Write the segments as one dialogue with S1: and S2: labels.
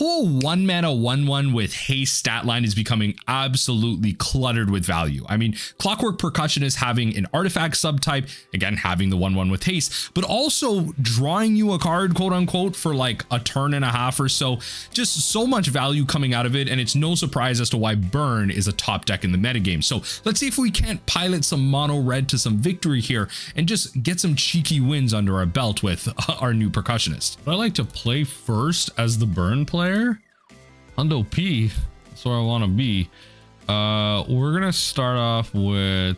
S1: whole 1 mana 1/1 with haste stat line is becoming absolutely cluttered with value. I mean, Clockwork Percussionist having an artifact subtype, again, having the 1/1 with haste, but also drawing you a card, quote unquote, for like a turn and a half or so. Just so much value coming out of it, and it's no surprise as to why Burn is a top deck in the metagame. So let's see if we can't pilot some mono red to some victory here and just get some cheeky wins under our belt with our new Percussionist. But I like to play first as the Burn player. Hundo P, that's where I want to be. We're gonna start off with,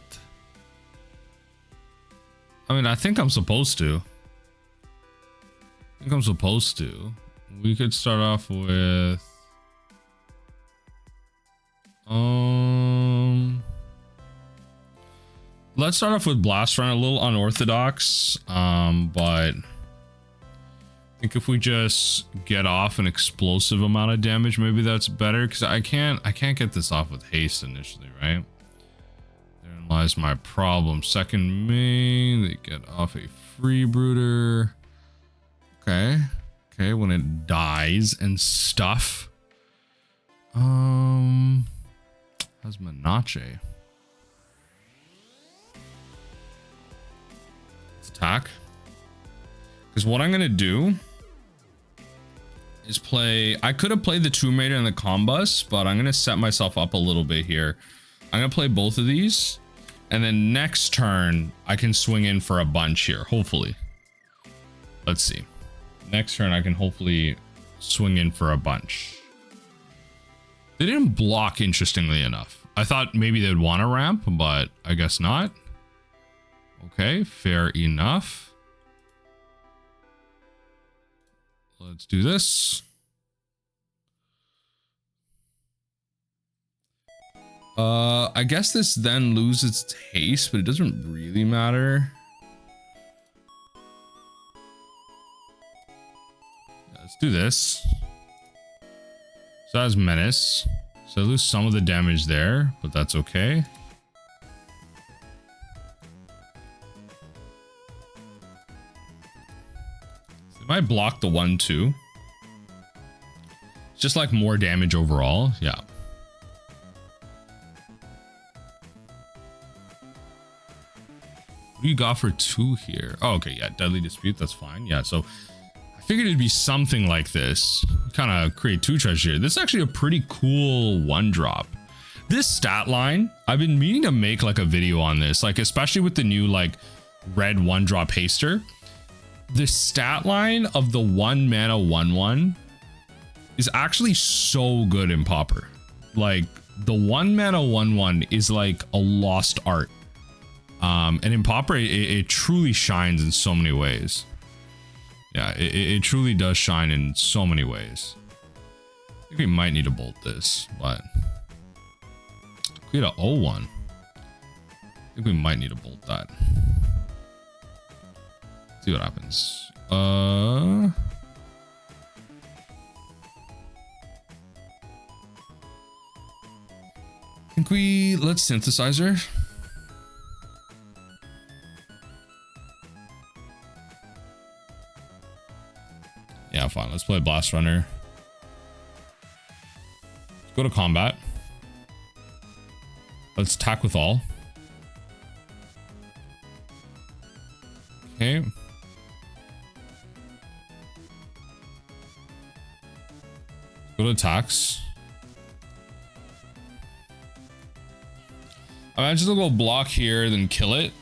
S1: I mean, I think I'm supposed to. We could start off with let's start off with Blast-Runner, a little unorthodox, but I think if we just get off an explosive amount of damage, maybe that's better, because I can't get this off with haste initially, right? Therein lies my problem. Second main, they get off a Freebrooder. Okay, when it dies and stuff. How's Menache? Let's attack. Because what I'm gonna do is play, I could have played the Tomb Raider and the Combust, but I'm gonna set myself up a little bit here. I'm gonna play both of these, and then next turn I can swing in for a bunch here, hopefully. Let's see. Next turn I can hopefully swing in for a bunch. They didn't block, interestingly enough. I thought maybe they'd want to ramp, but I guess not. Okay, fair enough. Let's do this. I guess this then loses its haste, but it doesn't really matter. Let's do this. So that's Menace. So I lose some of the damage there, but that's okay. So they might block the 1/2. It's just like more damage overall. Yeah. What do you got for 2 here? Oh, okay. Yeah. Deadly Dispute. That's fine. Yeah. So I figured it'd be something like this. Kind of create 2 treasure here. This is actually a pretty cool 1-drop. This stat line, I've been meaning to make like a video on this, like especially with the new like red 1-drop haster. The stat line of the 1 mana 1/1 is actually so good in Pauper. Like the 1 mana 1/1 is like a lost art. And in Pauper, it truly shines in so many ways. Yeah, it truly does shine in so many ways. I think we might need to bolt this, but we had a 0-1. I think we might need to bolt that. See what happens. I think let's Synthesizer. Yeah, fine. Let's play Blast-Runner. Go to combat. Let's attack with all. Okay. Go to attacks. I imagine they'll go block here, then kill it.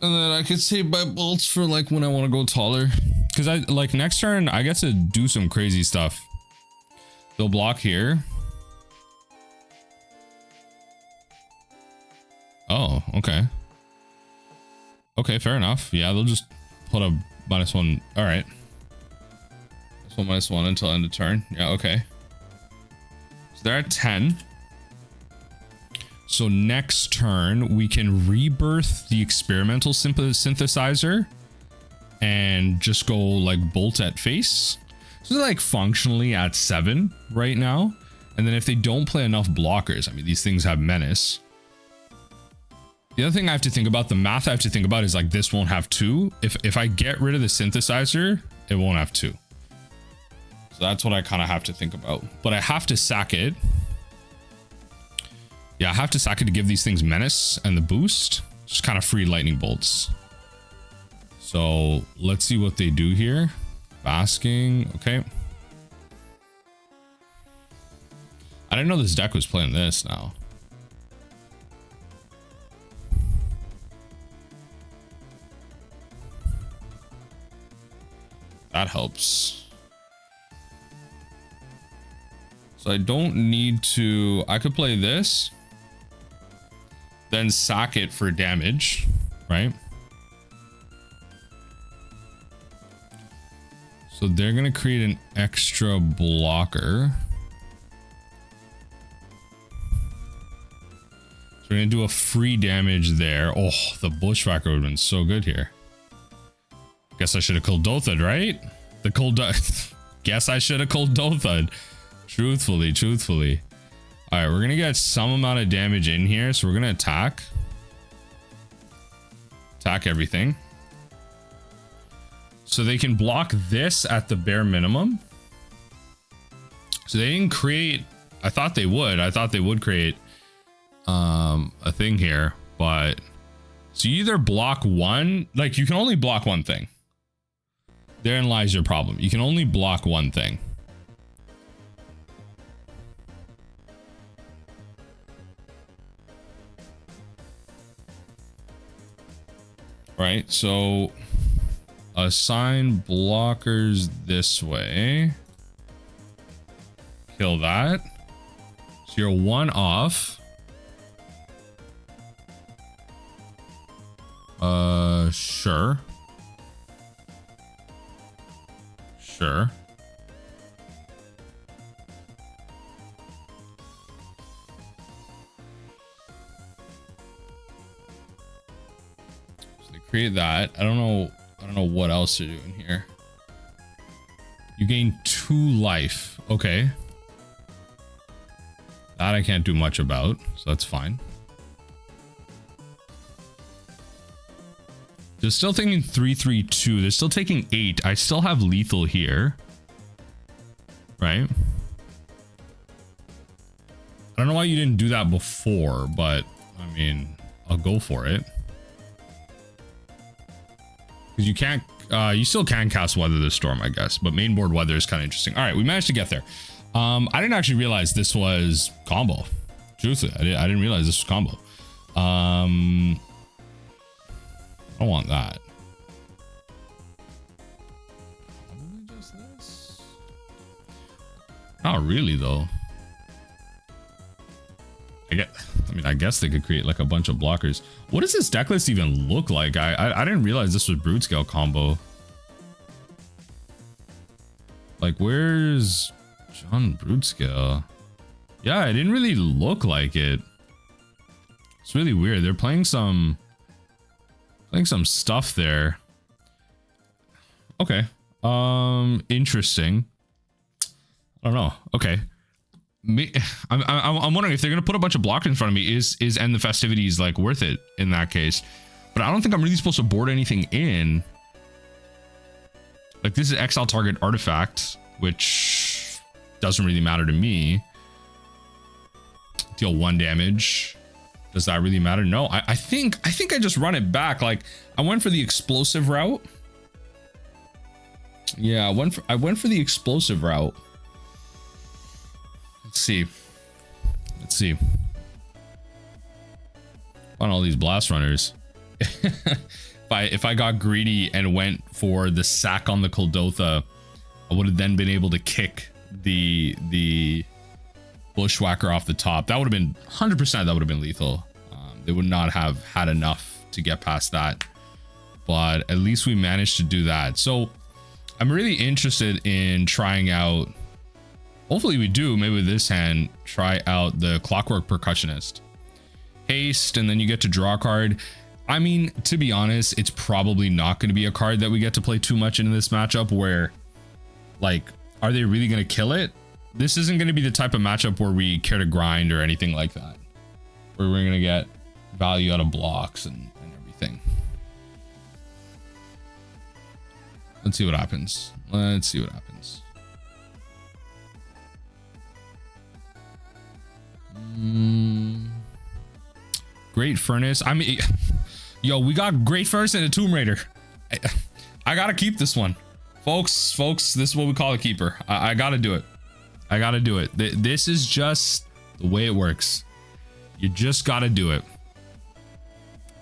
S1: And then I could save my bolts for like when I want to go taller. Because I like next turn, I get to do some crazy stuff. They'll block here. Oh, okay. Okay, fair enough. Yeah, they'll just put a -1. All right. So -1 until end of turn. Yeah, okay. So they're at 10. So next turn, we can rebirth the Experimental Synthesizer and just go like bolt at face. So they're like functionally at 7 right now. And then if they don't play enough blockers, I mean, these things have menace. The other thing I have to think about, the math I have to think about is like this won't have 2. If I get rid of the Synthesizer, it won't have 2. So that's what I kind of have to think about. But I have to sack it. Yeah, I have to sack it to give these things menace and the boost. Just kind of free lightning bolts. So let's see what they do here. Basking. Okay. I didn't know this deck was playing this now. That helps. So I don't need to, I could play this, then sack it for damage, right? So they're going to create an extra blocker. So we're going to do a free damage there. Oh, the Bushwhacker would have been so good here. Guess I should have Kuldotha, right? The Kuldotha. Guess I should have Kuldotha. Truthfully. All right, we're gonna get some amount of damage in here, so we're gonna attack everything, so they can block this at the bare minimum. So they didn't create. I thought they would create a thing here, but so you either block one, like you can only block one thing. Therein lies your problem. You can only block one thing. Right, so assign blockers this way. Kill that. So you're one off. Sure. Sure. Create that. I don't know what else to do in here. You gain 2 life. Okay. That I can't do much about, so that's fine. They're still taking 3/3/2. They're still taking 8. I still have lethal here. Right? I don't know why you didn't do that before, but I mean, I'll go for it. Because you can't, you still can cast Weather the Storm, I guess, but mainboard weather is kind of interesting. All right, we managed to get there. I didn't actually realize this was combo. Truthfully, I didn't realize this was combo. I don't want that. Probably just this. Not really, though. I guess they could create like a bunch of blockers. What does this deck list even look like? I didn't realize this was Broodscale combo. Like, where's John Broodscale? Yeah, it didn't really look like it. It's really weird. They're playing some stuff there. Okay. Interesting. I don't know. Okay. I'm wondering if they're gonna put a bunch of blockers in front of me. Is End the Festivities like worth it in that case? But I don't think I'm really supposed to board anything in. Like, this is exile target artifact, which doesn't really matter to me. Deal 1 damage. Does that really matter? No. I think I just run it back. Like, I went for the explosive route. Yeah, I went for the explosive route. Let's see. On all these blast runners. If I got greedy and went for the sack on the Kuldotha, I would have then been able to kick the Bushwhacker off the top. That would have been 100%. That would have been lethal. They would not have had enough to get past that, but at least we managed to do that. So I'm really interested in trying out. Hopefully we do, maybe with this hand, try out the Clockwork Percussionist. Haste, and then you get to draw a card. I mean, to be honest, it's probably not going to be a card that we get to play too much in this matchup where, like, are they really going to kill it? This isn't going to be the type of matchup where we care to grind or anything like that. Where we're going to get value out of blocks and everything. Let's see what happens. Great Furnace. I mean, yo, we got Great Furnace and a Tomb Raider. I gotta keep this one. Folks, this is what we call a keeper. I gotta do it. I gotta do it. This is just the way it works. You just gotta do it.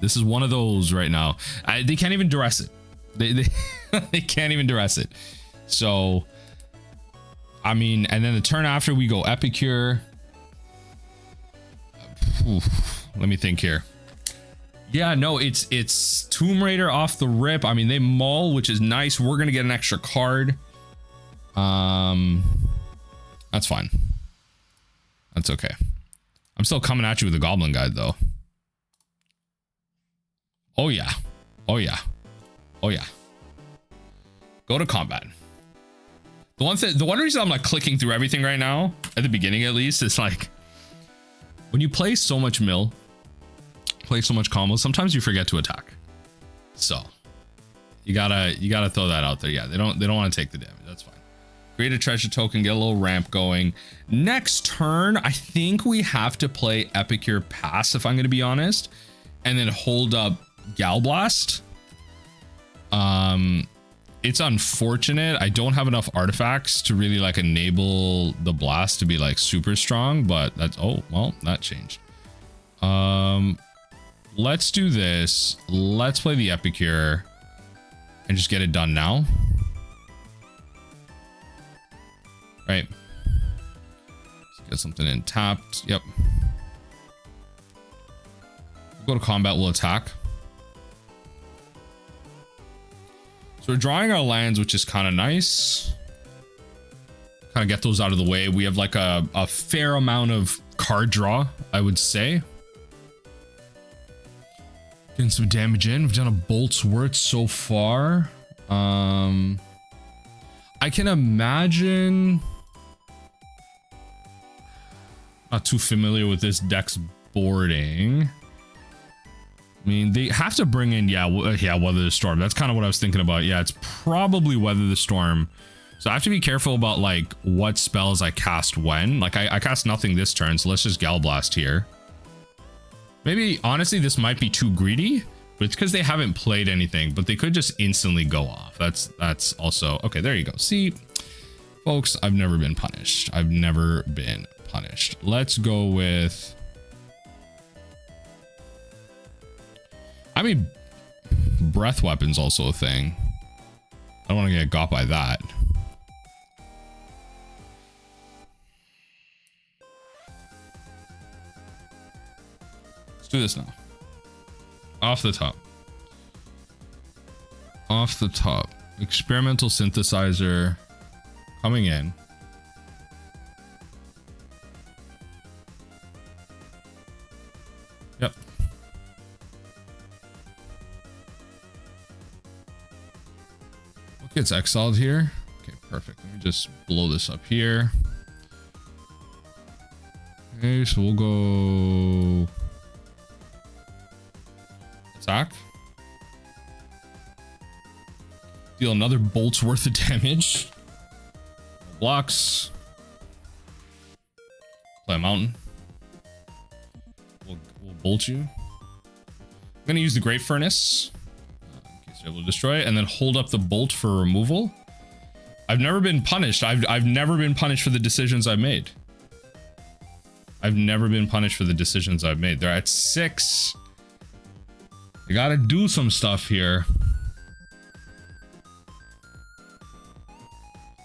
S1: This is one of those right now. They can't even duress it. They can't even duress it. So, I mean, and then the turn after we go Epicure. Oof, let me think here. Yeah, no, it's Tomb Raider off the rip. I mean, they maul, which is nice. We're gonna get an extra card. That's fine. That's okay. I'm still coming at you with a Goblin Guide though. Oh yeah. Oh yeah. Oh yeah. Go to combat. The one reason I'm like clicking through everything right now, at the beginning at least, is like when you play so much mill, play so much combos, sometimes you forget to attack. So you gotta throw that out there. Yeah, they don't want to take the damage. That's fine. Create a treasure token, get a little ramp going. Next turn, I think we have to play Epicure pass, if I'm gonna be honest, and then hold up Gal Blast. It's unfortunate. I don't have enough artifacts to really like enable the blast to be like super strong, but that's, oh, well, that changed. Let's do this. Let's play the Epicure and just get it done now. Right. Let's get something in tapped. Yep. We'll go to combat, we'll attack. So we're drawing our lands, which is kind of nice. Kind of get those out of the way. We have like a fair amount of card draw, I would say. Getting some damage in. We've done a bolt's worth so far. I can imagine. Not too familiar with this deck's boarding. I mean, they have to bring in, yeah, Weather the Storm. That's kind of what I was thinking about. Yeah, it's probably Weather the Storm. So I have to be careful about like what spells I cast when. Like I cast nothing this turn, so let's just Gal Blast here. Maybe, honestly, this might be too greedy, but it's because they haven't played anything, but they could just instantly go off. That's also, okay, there you go. See, folks, I've never been punished. I've never been punished. Let's go with... I mean, breath weapon's also a thing. I don't want to get got by that. Let's do this now. Off the top. Off the top. Experimental Synthesizer coming in. Yep. What gets exiled here? Okay, perfect. Let me just blow this up here. Okay, so we'll go attack. Deal another bolt's worth of damage. Blocks. Play a mountain. We'll bolt you. I'm gonna use the Great Furnace in case you're able to destroy it, and then hold up the bolt for removal. I've never been punished. I've never been punished for the decisions I've made. I've never been punished for the decisions I've made. They're at 6. I gotta do some stuff here.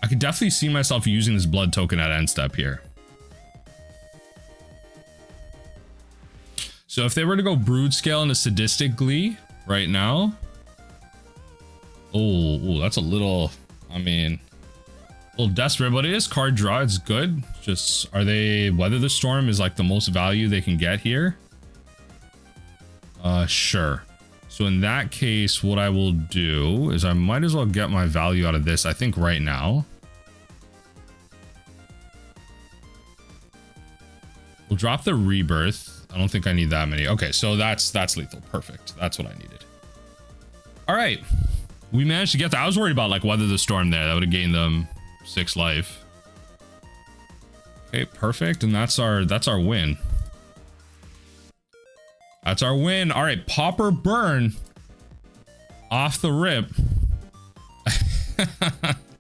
S1: I could definitely see myself using this blood token at end step here. So if they were to go Broodscale into Sadistic Glee right now. Oh, that's a little, I mean, a little desperate, but it is card draw. It's good. Just, are they, Weather the Storm is like the most value they can get here? Sure. So in that case, what I will do is I might as well get my value out of this, I think right now. We'll drop the Rebirth. I don't think I need that many. Okay, so that's lethal. Perfect. That's what I needed. All right. We managed to get that. I was worried about like Weather the Storm there. That would have gained them 6 life. Okay, perfect. And that's our win. That's our win. All right, Pauper burn off the rip.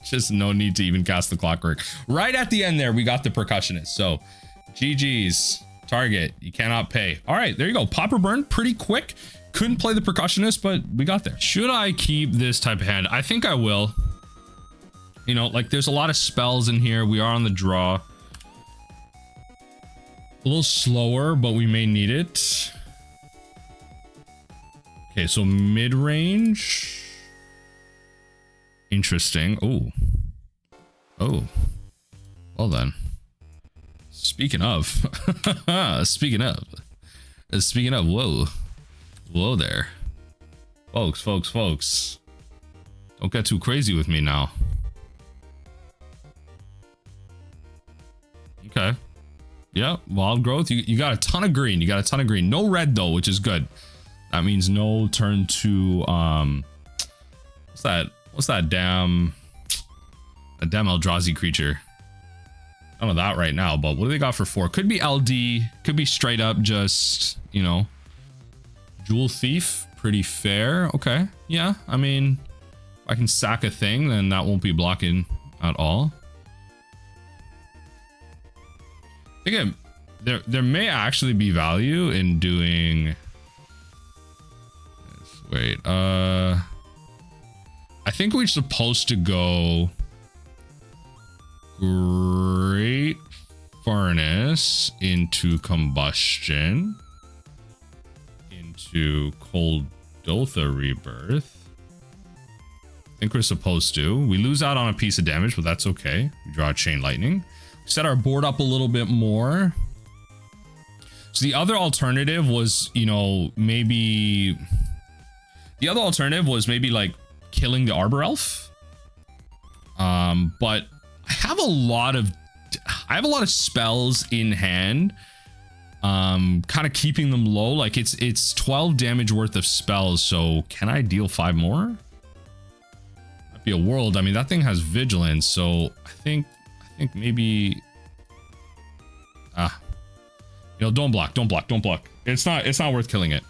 S1: Just no need to even cast the Clockwork. Right at the end there, we got the Percussionist. So GG's. Target, you cannot pay. All right, there you go. Pauper burn, pretty quick. Couldn't play the Percussionist, but we got there. Should I keep this type of hand? I think I will. You know, like there's a lot of spells in here. We are on the draw. A little slower, but we may need it. Okay, so mid-range. Interesting. Oh. Oh. Well then. Speaking of. Speaking of, whoa there. Folks. Don't get too crazy with me now. Okay. Yeah, wild growth. You got a ton of green. No red though, which is good. That means no turn to what's that damn Eldrazi creature? I don't know that right now, but what do they got for 4? Could be LD, could be straight up just, you know, Jewel Thief. Pretty fair. Okay. Yeah, I mean, if I can sack a thing, then that won't be blocking at all. Again, there may actually be value in doing. Wait, I think we're supposed to go Great Furnace into Combustion into Kuldotha Rebirth. I think we're supposed to. We lose out on a piece of damage, but that's okay. We draw a Chain Lightning. Set our board up a little bit more. So the other alternative was, you know, maybe... The other alternative was maybe like killing the Arbor Elf. But I have a lot of spells in hand. Kind of keeping them low. Like it's 12 damage worth of spells. So can I deal 5 more? That'd be a world. I mean, that thing has vigilance. So I think maybe, you know, don't block. It's not worth killing it.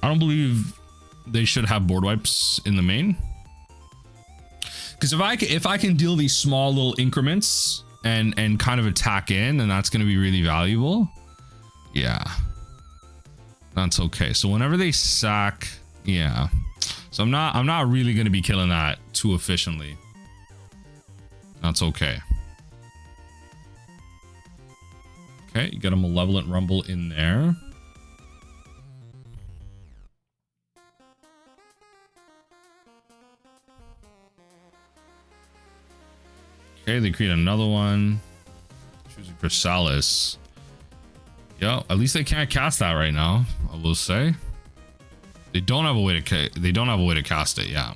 S1: I don't believe they should have board wipes in the main. Because if I can deal these small little increments and kind of attack in, then that's going to be really valuable. Yeah, that's okay. So whenever they sack, yeah. So I'm not really going to be killing that too efficiently. That's okay. Okay, you got a Malevolent Rumble in there. Okay, they create another one. Choosing Chrysalis. Yo, at least they can't cast that right now, I will say. They don't have a way to cast it, yeah.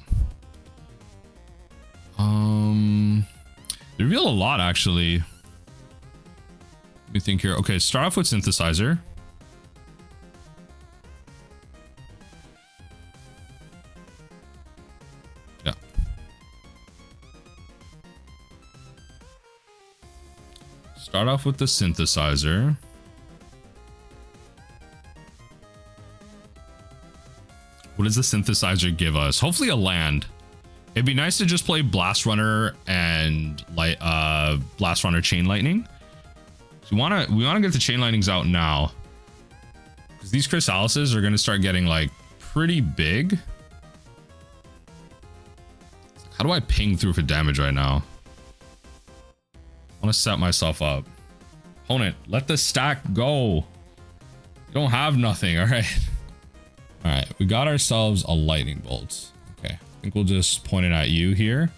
S1: They reveal a lot actually. Let me think here. Okay, start off with Synthesizer. Yeah. Start off with the Synthesizer. What does the Synthesizer give us? Hopefully a land. It'd be nice to just play Blast-Runner and Blast-Runner Chain Lightning. So we wanna get the Chain Lightnings out now, because these Chrysalises are gonna start getting like pretty big. How do I ping through for damage right now? I want to set myself up. Opponent, let the stack go. You don't have nothing. All right. All right, we got ourselves a lightning bolt. Okay, I think we'll just point it at you here.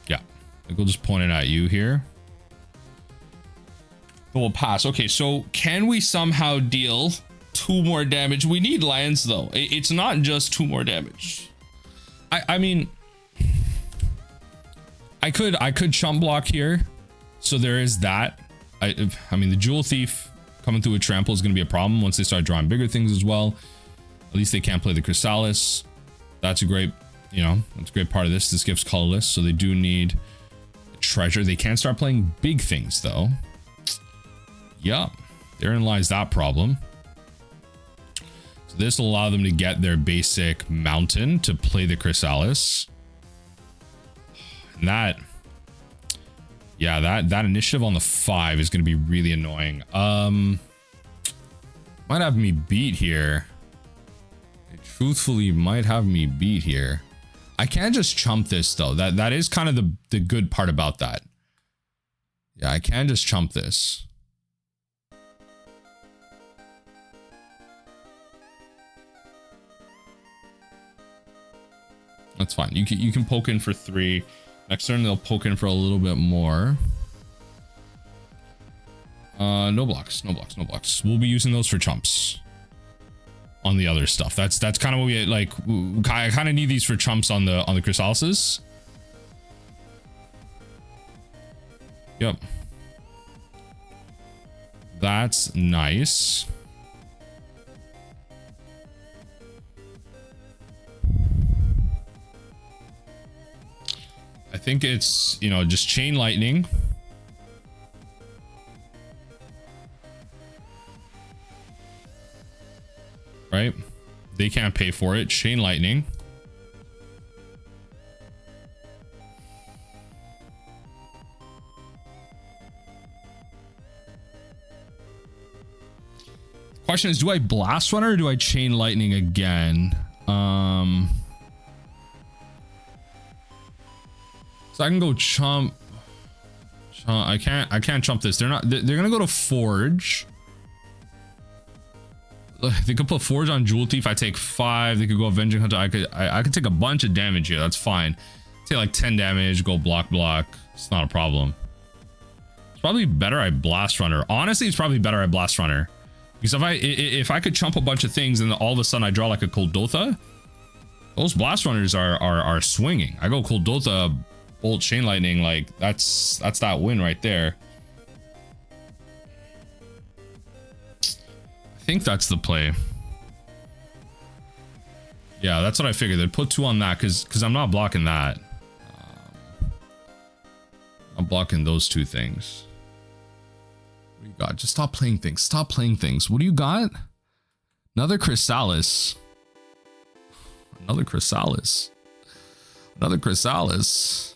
S1: Yeah, I think we'll just point it at you here. But we'll pass. Okay, so can we somehow deal 2 more damage? We need lands though. It's not just 2 more damage. I mean, I could chump block here. So there is that. I mean, the Jewel Thief coming through a trample is going to be a problem once they start drawing bigger things as well. At least they can't play the Chrysalis. That's a great, you know, that's a great part of this. This gives colorless, so they do need treasure. They can start playing big things though. Yeah, therein lies that problem. So this will allow them to get their basic mountain to play the Chrysalis. And that, yeah, that initiative on the 5 is going to be really annoying. Might have me beat here. It truthfully might have me beat here. I can't just chump this though. That is kind of the good part about that. Yeah, I can just chump this. That's fine. You can poke in for 3. Next turn they'll poke in for a little bit more. No blocks, no blocks, no blocks. We'll be using those for chumps on the other stuff. That's kind of what we like. I kind of need these for chumps on the Chrysalises. Yep. That's nice. I think it's, you know, just chain lightning. Right? They can't pay for it. Chain lightning. The question is, do I blast runner or do I chain lightning again? So I can go chump. I can't chump this. They're gonna go to forge. They could put forge on Jewel Thief. I take 5. They could go Avenging Hunter. I could take a bunch of damage here. That's fine. Take like 10 damage. Go block. It's not a problem. It's probably better I blast runner. Honestly, it's probably better I blast runner, because if I could chump a bunch of things and all of a sudden I draw like a Kuldotha, those blast runners are swinging. I go Kuldotha, bolt, chain lightning. Like that's that win right there. I think that's the play. Yeah, that's what I figured. They'd put 2 on that because I'm not blocking that. I'm blocking those 2 things. What do you got? Just stop playing things. Stop playing things. What do you got? Another Chrysalis. Another Chrysalis. Another Chrysalis.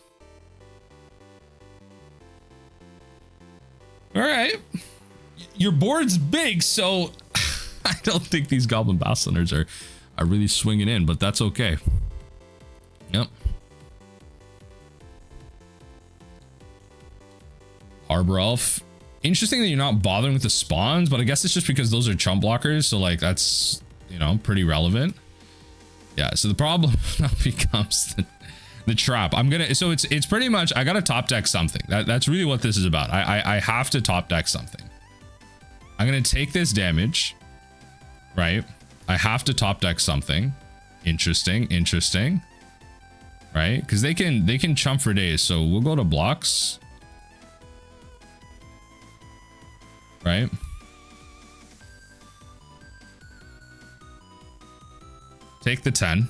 S1: All right. Your board's big, so I don't think these Goblin Blast-Runners are really swinging in, but that's okay. Yep. Harbor Elf. Interesting that you're not bothering with the spawns, but I guess it's just because those are chump blockers, so like that's, you know, pretty relevant. Yeah, so the problem now becomes the trap. So it's pretty much, I gotta top deck something. That's really what this is about. I have to top deck something. I'm gonna take this damage, right? I have to top deck something. Interesting. Right? Because they can chump for days. So we'll go to blocks. Right? Take the 10.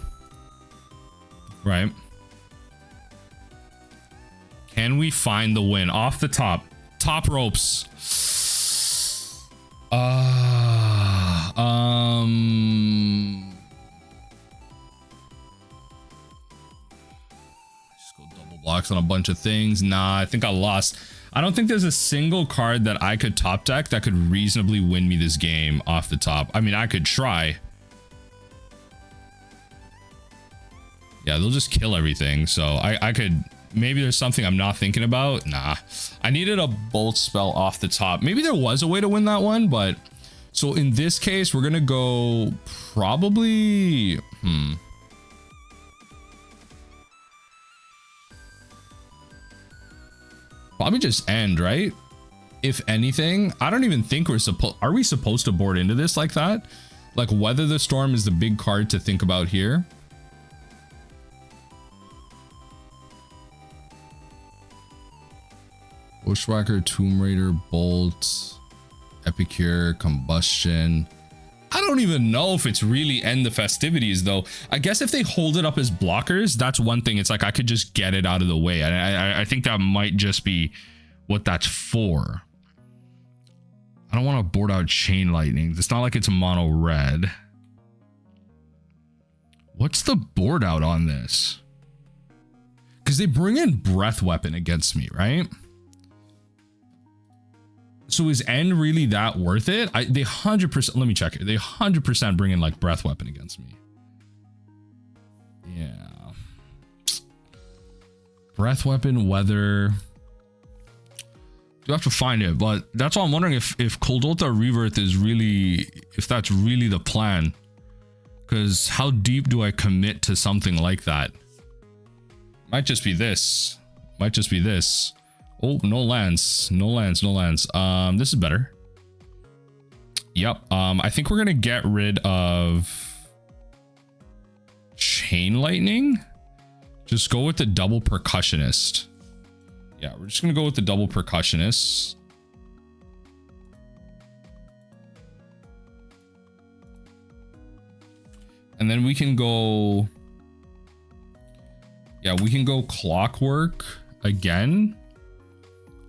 S1: Right? Can we find the win off the top? Top ropes. Just go double blocks on a bunch of things. Nah, I think I lost. I don't think there's a single card that I could top deck that could reasonably win me this game off the top. I mean, I could try. Yeah, they'll just kill everything. So I could, maybe there's something I'm not thinking about. Nah, I needed a bolt spell off the top. Maybe there was a way to win that one, but so in this case, we're going to go probably, probably just end, right? If anything, I don't even think are we supposed to board into this like that? Like Weather the Storm is the big card to think about here. Bushwhacker, Tomb Raider, Bolt, Epicure, Combustion. I don't even know if it's really End the Festivities though. I guess if they hold it up as blockers, that's one thing. It's like I could just get it out of the way. I think that might just be what that's for. I don't want to board out Chain Lightning. It's not like it's mono red. What's the board out on this? Because they bring in Breath Weapon against me, right? So is End really that worth it? They 100%, let me check it. They 100% bring in like Breath Weapon against me. Yeah. Breath Weapon, Weather. You have to find it, but that's all I'm wondering if Kuldotha Rebirth is really, if that's really the plan. Because how deep do I commit to something like that? Might just be this. Might just be this. Oh, no lands. No lands, no lands. This is better. Yep. I think we're gonna get rid of Chain Lightning. Just go with the double Percussionist. Yeah, we're just gonna go with the double Percussionist. And then we can go, yeah, we can go Clockwork again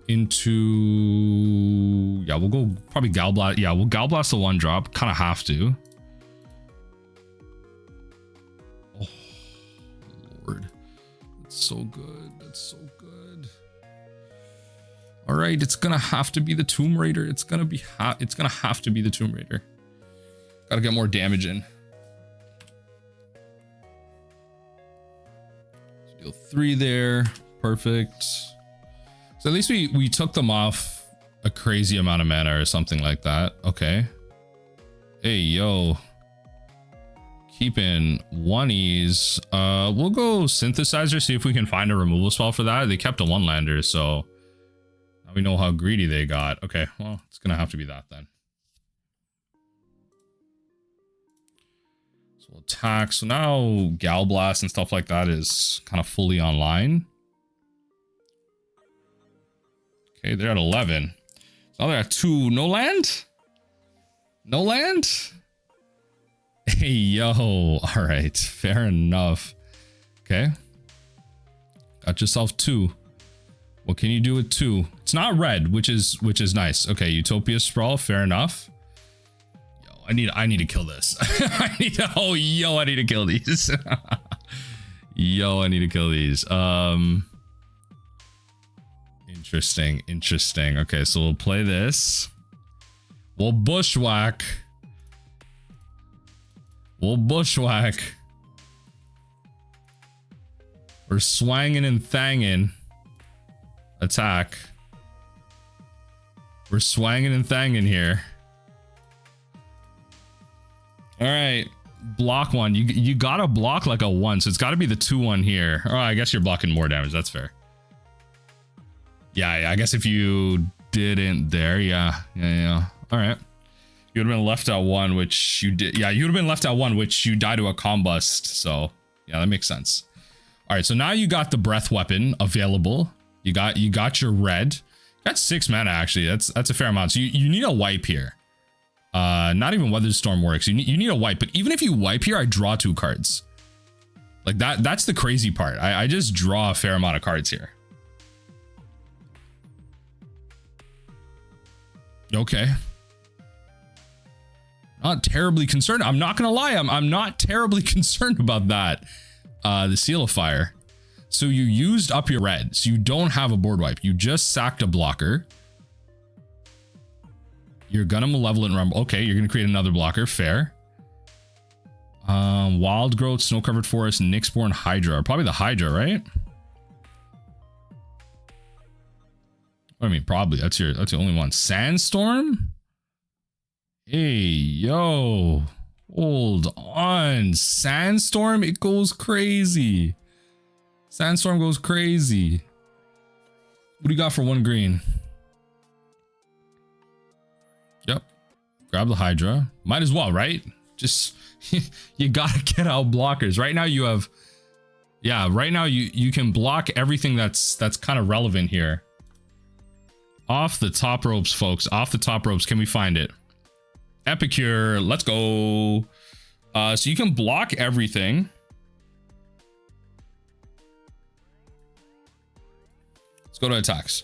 S1: into, yeah, we'll go probably Galblast. Yeah, we'll Galblast the one drop, kind of have to. Oh, Lord. That's so good. That's so good. All right, it's gonna have to be the Tomb Raider. It's gonna have to be the Tomb Raider. Gotta get more damage in. Deal 3 there. Perfect. So at least we took them off a crazy amount of mana or something like that. Okay. Hey, yo. Keeping oneies. We'll go Synthesizer, see if we can find a removal spell for that. They kept a 1-lander, so now we know how greedy they got. Okay, well, it's gonna have to be that then. So we'll attack. So now Gal Blast and stuff like that is kind of fully online. Okay, they're at 11. So now they're at 2. No land? No land? Hey, yo. All right, fair enough. Okay. Got yourself 2. What can you do with 2? It's not red, which is nice. Okay, Utopia Sprawl, fair enough. Yo, I need to kill this. I need to kill these. Yo, I need to kill these. Interesting. Okay, so we'll play this. We'll bushwhack. We're swanging and thanging. Attack. We're swanging and thanging here. All right, block 1. You gotta block like a 1, so it's got to be the 2/1 here. Oh, I guess you're blocking more damage. That's fair. Yeah, I guess if you didn't there, yeah. All right. You would have been left at 1, which you did. Yeah, you would have been left at 1, which you die to a combust. So yeah, that makes sense. All right, so now you got the Breath Weapon available. You got your red. That's 6 mana actually. That's a fair amount. So you need a wipe here. Not even Weather Storm works. You need a wipe, but even if you wipe here, I draw 2 cards. Like that's the crazy part. I just draw a fair amount of cards here. Okay. Not terribly concerned. I'm not gonna lie. I'm not terribly concerned about that. The Seal of Fire. So you used up your red. So you don't have a board wipe. You just sacked a blocker. You're gonna Malevolent Rumble. Okay, you're gonna create another blocker. Fair. Wild Growth, Snow Covered Forest, Nyxborn, Hydra. Probably the Hydra, right? I mean, probably. That's the only one. Sandstorm? Hey, yo. Hold on. Sandstorm? It goes crazy. Sandstorm goes crazy. What do you got for 1 green? Yep. Grab the Hydra. Might as well, right? Just, you gotta get out blockers. Right now you have, yeah, right now you can block everything that's kind of relevant here. Off the top ropes, folks. Off the top ropes. Can we find it? Epicure. Let's go. So you can block everything. Let's go to attacks.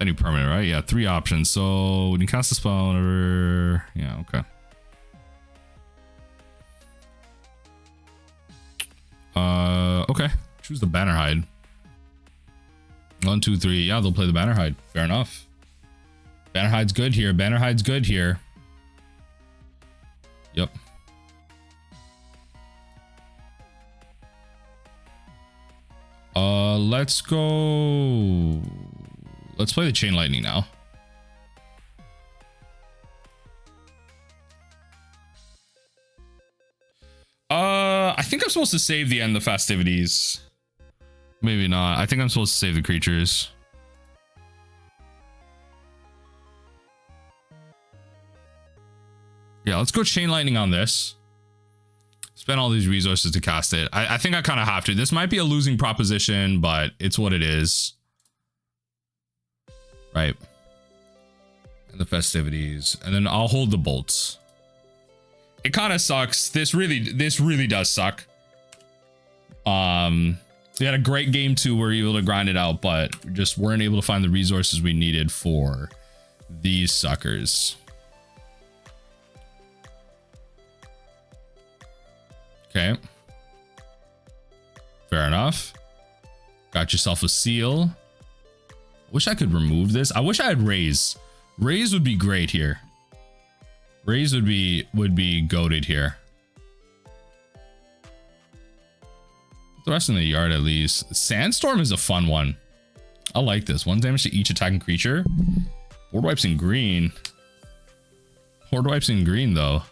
S1: Any permanent, right? Yeah, 3 options. So when you cast a spell, whatever. Yeah, okay. Okay. Choose the Bannerhide. 1, 2, 3. Yeah, they'll play the Bannerhide. Fair enough. Bannerhide's good here. Bannerhide's good here. Yep. Let's go. Let's play the Chain Lightning now. I think I'm supposed to save the End the Festivities. Maybe not. I think I'm supposed to save the creatures. Yeah, let's go Chain Lightning on this. Spend all these resources to cast it. I think I kind of have to. This might be a losing proposition, but it's what it is. Right. And the Festivities. And then I'll hold the bolts. It kind of sucks. This really does suck. We had a great game 2 where you were able to grind it out, but we just weren't able to find the resources we needed for these suckers. Okay. Fair enough. Got yourself a seal. Wish I could remove this. I wish I had Raise. Raise would be great here. Raise would be goated here. The rest in the yard at least. Sandstorm is a fun one. I like this. 1 damage to each attacking creature. Board wipes in green. Board wipes in green though.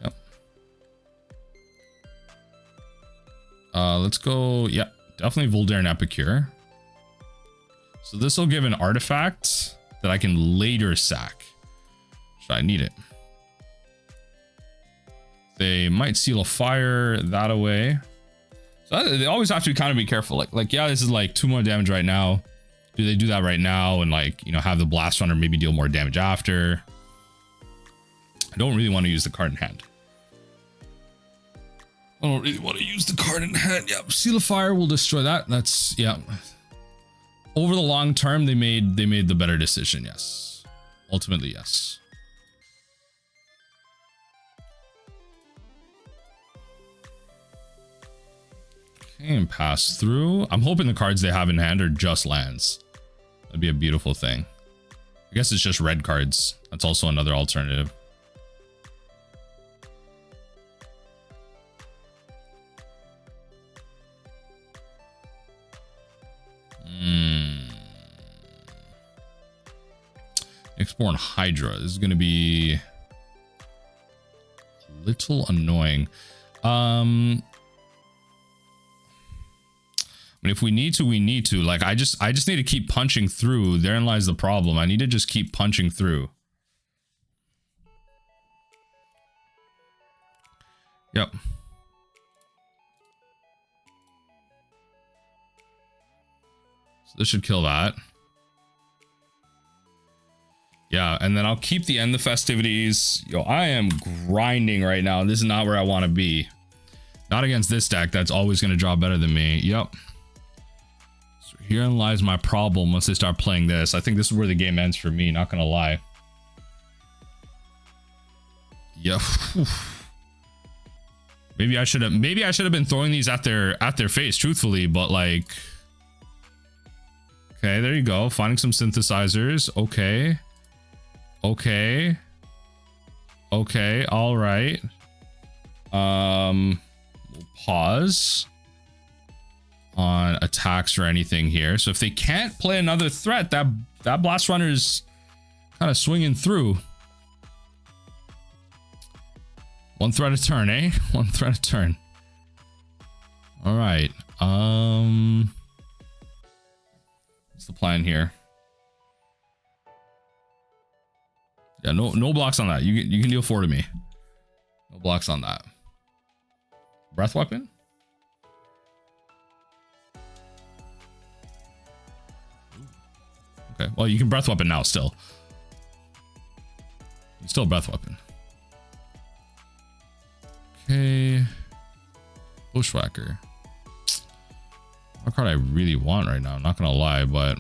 S1: Yep. Let's go. Yeah, definitely Voldaren Epicure. So this will give an artifact that I can later sack. Should I need it? They might seal a fire that away. So they always have to kind of be careful. Like yeah, this is like 2 more damage right now. Do they do that right now and like, you know, have the Blast-Runner maybe deal more damage after? I don't really want to use the card in hand. I don't really want to use the card in hand. Yeah, seal of fire will destroy that. That's, yeah. Over the long term, they made the better decision. Yes, ultimately, yes. Okay, and pass through. I'm hoping the cards they have in hand are just lands. That'd be a beautiful thing. I guess it's just red cards. That's also another alternative. Exborn Hydra. This is going to be a little annoying. I mean, if we need to, we need to. Like, I just need to keep punching through. Therein lies the problem. I need to just keep punching through. Yep. So this should kill that. Yeah, and then I'll keep the End the Festivities. Yo, I am grinding right now. This is not where I want to be. Not against this deck. That's always going to draw better than me. Yep. So herein lies my problem once they start playing this. I think this is where the game ends for me, not going to lie. Yeah. Maybe I should have been throwing these at their face, truthfully, but like, okay, there you go. Finding some synthesizers. Okay. Okay. Okay, all right. We'll pause on attacks or anything here. So if they can't play another threat, that Blast-Runner is kind of swinging through. 1 threat a turn, eh? 1 threat a turn. All right. What's the plan here? Yeah, no blocks on that. You can deal 4 to me. No blocks on that. Breath weapon? Okay, well, you can breath weapon now still. You still breath weapon. Okay. Bushwhacker. A card I really want right now, I'm not gonna lie, but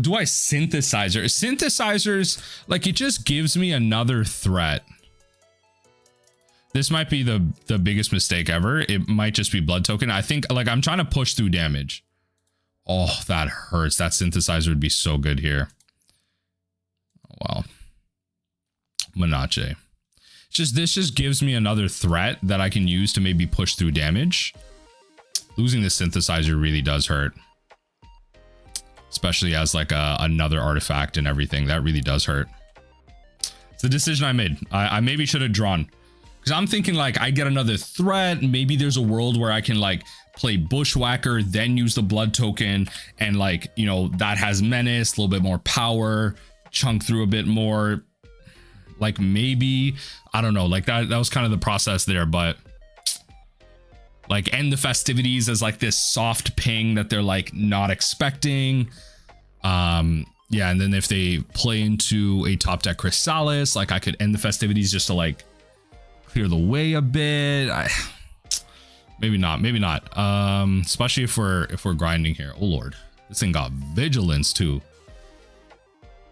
S1: do I synthesizer? Synthesizers, like, it just gives me another threat. This might be the biggest mistake ever. It might just be blood token. I think, like, I'm trying to push through damage. Oh, that hurts. That synthesizer would be so good here. Oh, wow. Menace. This just gives me another threat that I can use to maybe push through damage. Losing the synthesizer really does hurt. Especially as like another artifact and everything. That really does hurt. It's the decision I made. I maybe should have drawn. Because I'm thinking like I get another threat. Maybe there's a world where I can like play Bushwhacker, then use the blood token. And like, you know, that has menace, a little bit more power, chunk through a bit more. Like maybe, I don't know, like that was kind of the process there, but like End the Festivities as like this soft ping that they're like not expecting. Yeah, and then if they play into a top deck Chrysalis, like I could end the Festivities just to like clear the way a bit. Maybe not. Especially if we're grinding here. Oh lord, this thing got vigilance too.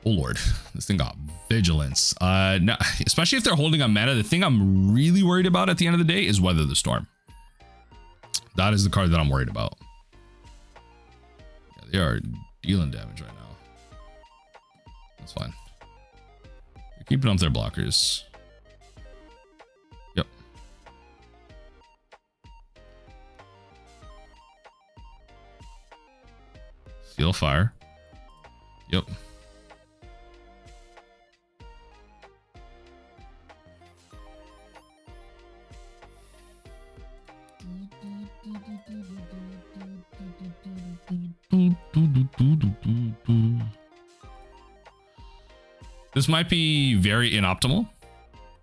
S1: Oh lord, this thing got vigilance. No, especially if they're holding a mana. The thing I'm really worried about at the end of the day is Weather the Storm. That is the card that I'm worried about. Yeah, they are dealing damage right now. That's fine. They're keeping up their blockers. Yep. Seal Fire. Yep. This might be very inoptimal,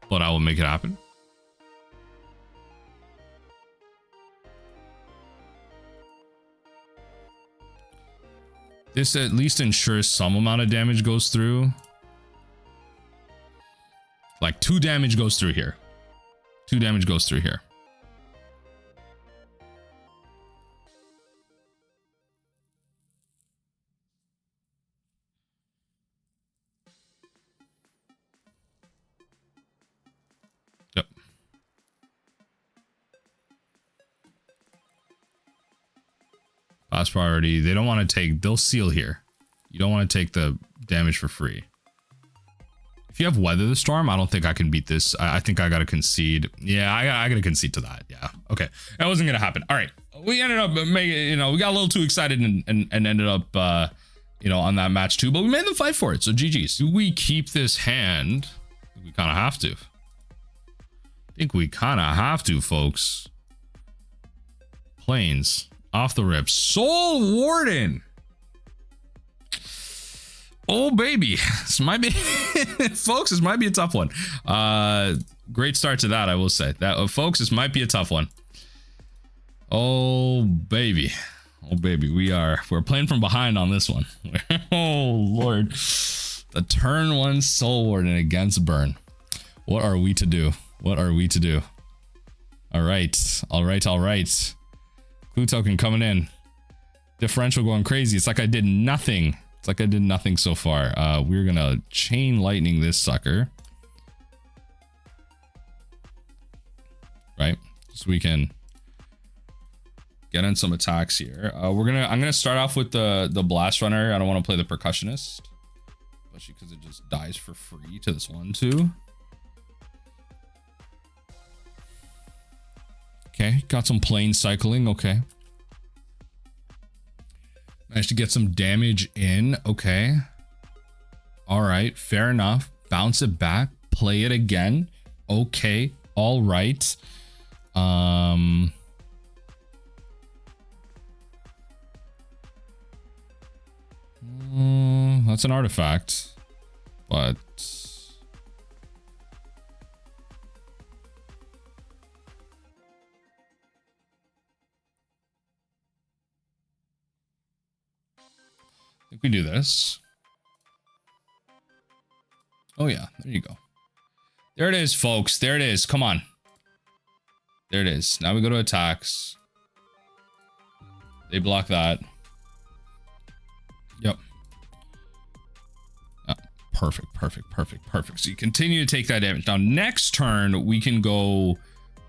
S1: but I will make it happen. This at least ensures some amount of damage goes through. Like 2 damage goes through here. 2 damage goes through here. Yep. Last priority. They don't want to take, they'll seal here. You don't want to take the damage for free. If you have Weather the Storm, I don't think I can beat this. I think I got to concede. Yeah, I got to concede to that. Yeah. Okay. That wasn't going to happen. All right. We ended up making, you know, we got a little too excited and ended up, you know, on that match too, but we made them fight for it. So GG's. Do we keep this hand? We kind of have to. I think we kind of have to, folks. Planes. Off the rip. Soul Warden. Oh, baby. This might be, folks, this might be a tough one. Great start to that, I will say. That, folks, this might be a tough one. Oh, baby. Oh, baby. We're playing from behind on this one. Oh, Lord. The turn 1 Soul Warden against Burn. What are we to do? What are we to do? All right. All right. All right. Clue token coming in. Differential going crazy. It's like I did nothing. It's like I did nothing so far. We're gonna chain lightning this sucker. Right? So we can get in some attacks here. I'm gonna start off with the Blast-Runner. I don't want to play the Percussionist. Especially because it just dies for free to this 1/2. Okay, got some plane cycling. Okay. Managed to get some damage in. Okay. All right, fair enough. Bounce it back. Play it again. Okay. All right. That's an artifact, but I think we do this. Oh yeah, there you go. There it is, folks. There it is. Come on. There it is. Now we go to attacks. They block that. Yep. perfect, perfect, perfect, perfect. So you continue to take that damage. Now, next turn, we can go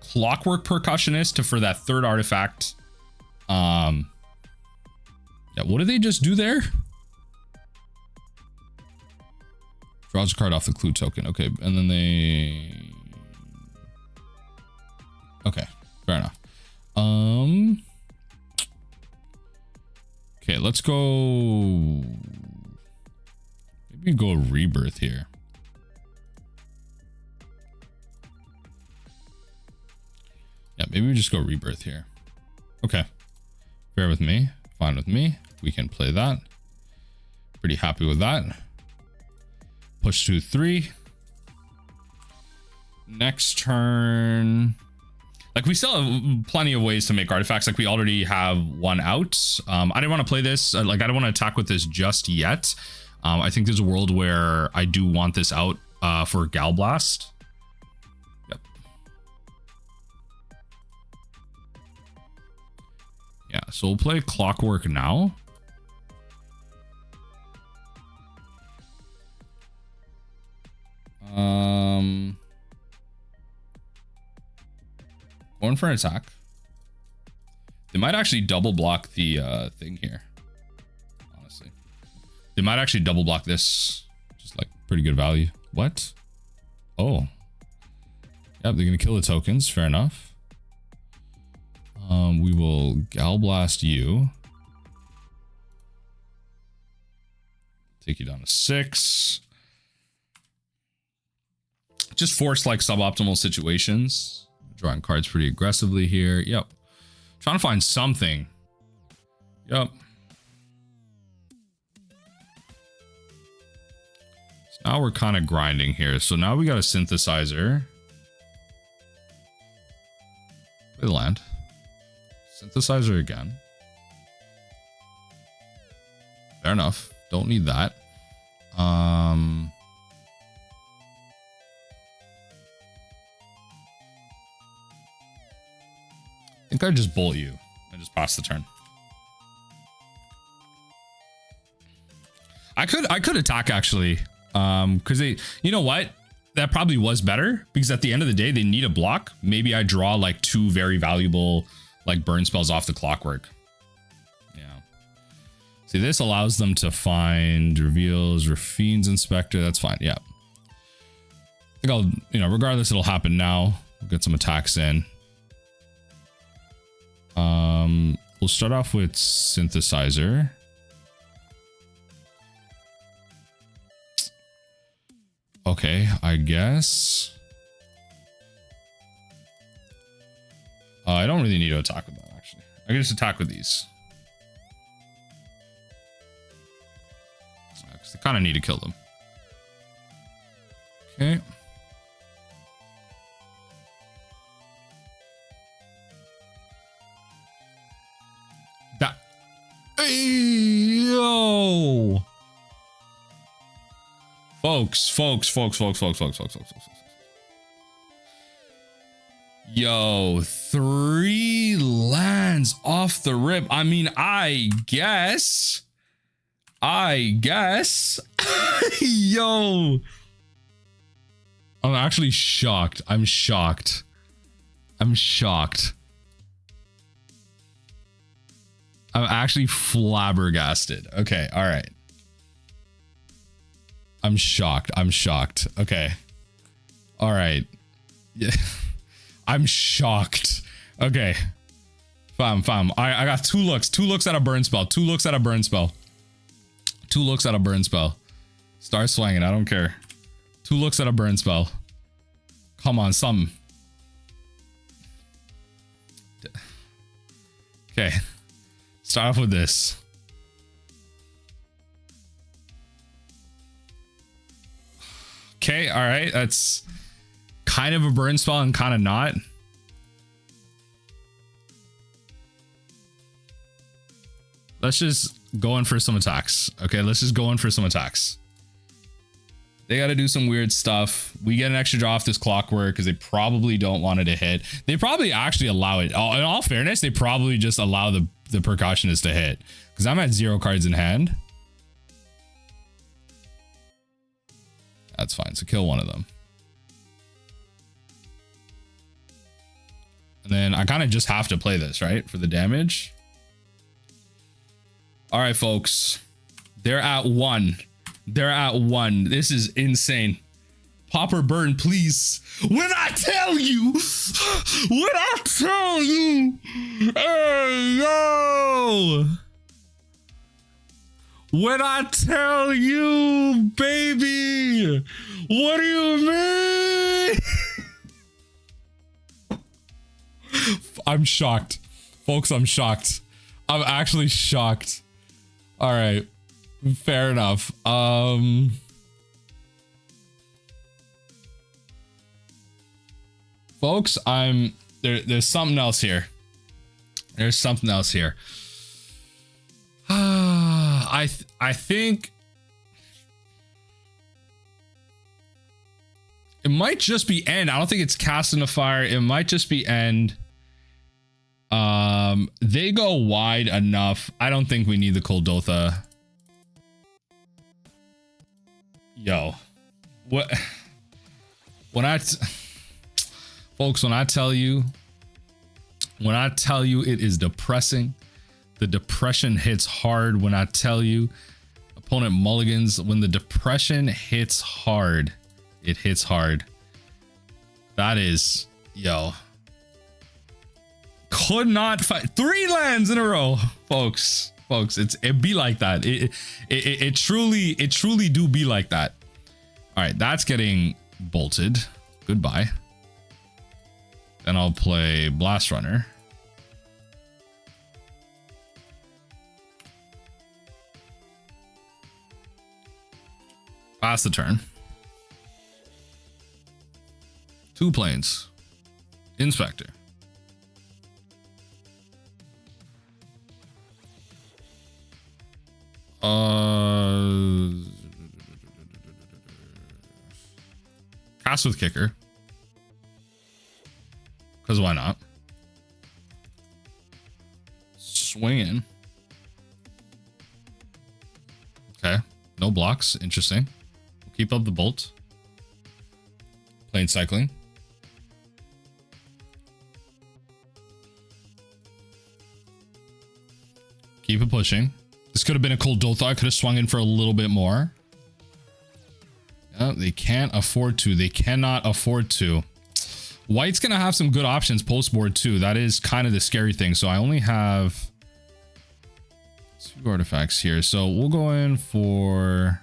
S1: Clockwork Percussionist for that third artifact. Yeah, what did they just do there? Draws a card off the clue token. Okay, and then they... Okay, fair enough. Okay, let's go... Maybe go Rebirth here. Yeah, maybe we just go Rebirth here. Okay. Fair with me. Fine with me. We can play that. Pretty happy with that. Push to 3. Next turn... Like, we still have plenty of ways to make artifacts. Like, we already have one out. I didn't want to play this. Like, I don't want to attack with this just yet. I think there's a world where I do want this out for Gal Blast. Yep. Yeah, so we'll play Clockwork now. Going for an attack. They might actually double block the thing here. Honestly, they might actually double block this. Just like pretty good value. What? Oh, yeah, they're gonna kill the tokens. Fair enough. We will Gal Blast you. Take you down to 6. Just force like suboptimal situations. Drawing cards pretty aggressively here. Yep. Trying to find something. Yep. So now we're kind of grinding here. So now we got a synthesizer. Play the land. Synthesizer again. Fair enough. Don't need that. I think I just bolt you and just pass the turn. I could attack actually, because they, you know what, that probably was better because at the end of the day they need a block. Maybe I draw like 2 very valuable like burn spells off the Clockwork. Yeah. See, this allows them to find reveals, Rafine's Inspector. That's fine. Yeah. I think I'll, you know, regardless, it'll happen now. We'll get some attacks in. We'll start off with Synthesizer. Okay, I guess. I don't really need to attack with that, actually. I can just attack with these. Because I kind of need to kill them. Okay. Yo, folks. Yo, 3 lands off the rip. I mean, I guess. Yo, I'm actually shocked. I'm shocked. I'm actually flabbergasted. Okay, all right. I'm shocked. Okay. All right. Yeah. I'm shocked. Okay. Fam. I got 2 looks. 2 looks at a burn spell. 2 looks at a burn spell. 2 looks at a burn spell. Start swinging. I don't care. 2 looks at a burn spell. Come on, something. Okay. Start off with this. Okay, all right. That's kind of a burn spell and kind of not. Let's just go in for some attacks. Okay, let's just go in for some attacks. They got to do some weird stuff. We get an extra draw off this Clockwork because they probably don't want it to hit. They probably actually allow it. In all fairness, they probably just allow the Percussionist to hit because I'm at 0 cards in hand. That's fine. So kill one of them. And then I kind of just have to play this, right? For the damage. All right, folks. They're at 1. They're at 1. This is insane. Pauper burn, please. When I tell you, hey, yo. When I tell you, baby, what do you mean? I'm shocked. Folks, I'm shocked. I'm actually shocked. All right. Fair enough. Folks, there's something else here. There's something else here. I think it might just be End. I don't think it's Cast in the Fire. It might just be End. They go wide enough. I don't think we need the Kuldotha. Yo, what? Folks, when I tell you it is depressing. The depression hits hard when I tell you. Opponent mulligans. When the depression hits hard, it hits hard. That is, yo. Could not fight 3 lands in a row, folks. It be like that. It truly do be like that. All right, that's getting bolted. Goodbye. Then I'll play Blast-Runner. Pass the turn. 2 planes. Inspector. Cast with Kicker. Because why not? Swing in. Okay. No blocks. Interesting. We'll keep up the bolt. Plane cycling. Keep it pushing. This could have been a Kuldotha. I could have swung in for a little bit more. Yeah, they can't afford to. They cannot afford to. White's going to have some good options post board too. That is kind of the scary thing. So I only have 2 artifacts here. So we'll go in for...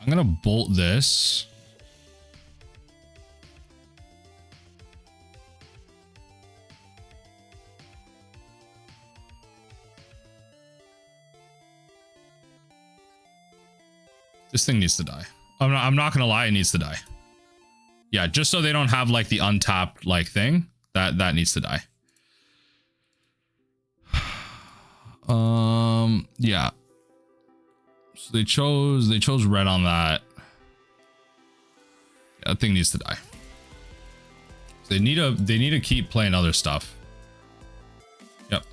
S1: I'm going to bolt this. This thing needs to die. I'm not gonna lie, it needs to die. Yeah, just so they don't have like the untapped like thing. That needs to die. Yeah. So they chose red on that. Yeah, that thing needs to die. So they need to keep playing other stuff. Yep.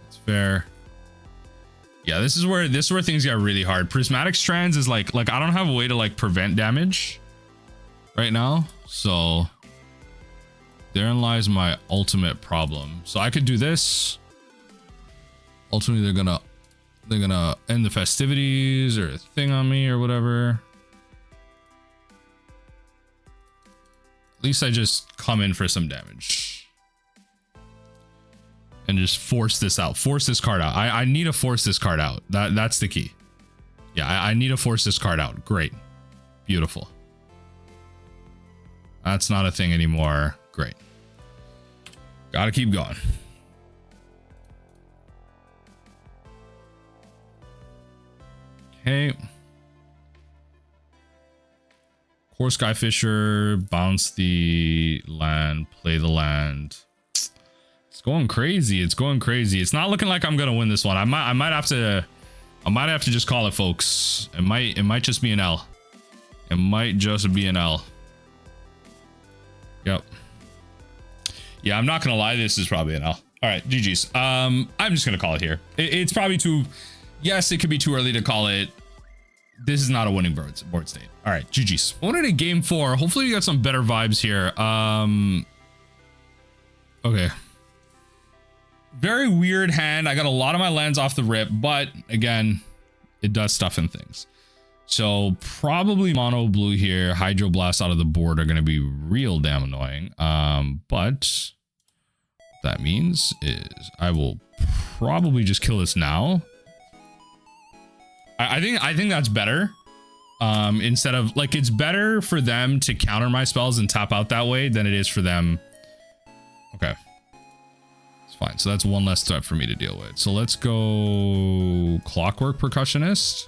S1: That's fair. Yeah, this is where things get really hard. Prismatic Strands is like I don't have a way to like prevent damage right now. So therein lies my ultimate problem. So I could do this. Ultimately, they're gonna end the festivities or a thing on me or whatever. At least I just come in for some damage. And just force this out. Force this card out. I need to force this card out. That's the key. Yeah, I need to force this card out. Great. Beautiful. That's not a thing anymore. Great. Gotta keep going. Okay. Core Skyfisher. Bounce the land. Play the land. It's going crazy. It's going crazy. It's not looking like I'm gonna win this one. I might have to just call it, folks. It might just be an L. It might just be an L. Yep. Yeah, I'm not gonna lie. This is probably an L. All right, GG's. I'm just gonna call it here. It's probably too Yes, it could be too early to call it. This is not a winning board state. All right, GG's. Going into game 4. Hopefully we got some better vibes here. Okay. Very weird hand. I got a lot of my lands off the rip, but again, it does stuff and things. So probably mono blue here. Hydro Blast out of the board are going to be real damn annoying. But what that means is I will probably just kill this now. I think that's better. Instead of like, it's better for them to counter my spells and tap out that way than it is for them. Okay. It's fine. So that's one less threat for me to deal with. So let's go Clockwork Percussionist.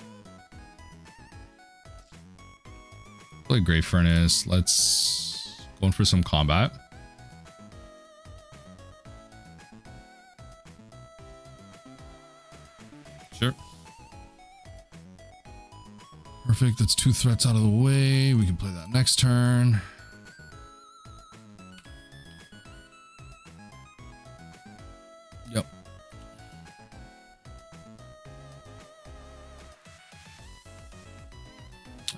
S1: Play Great Furnace. Let's go in for some combat. Sure. Perfect. That's 2 threats out of the way. We can play that next turn. Yep.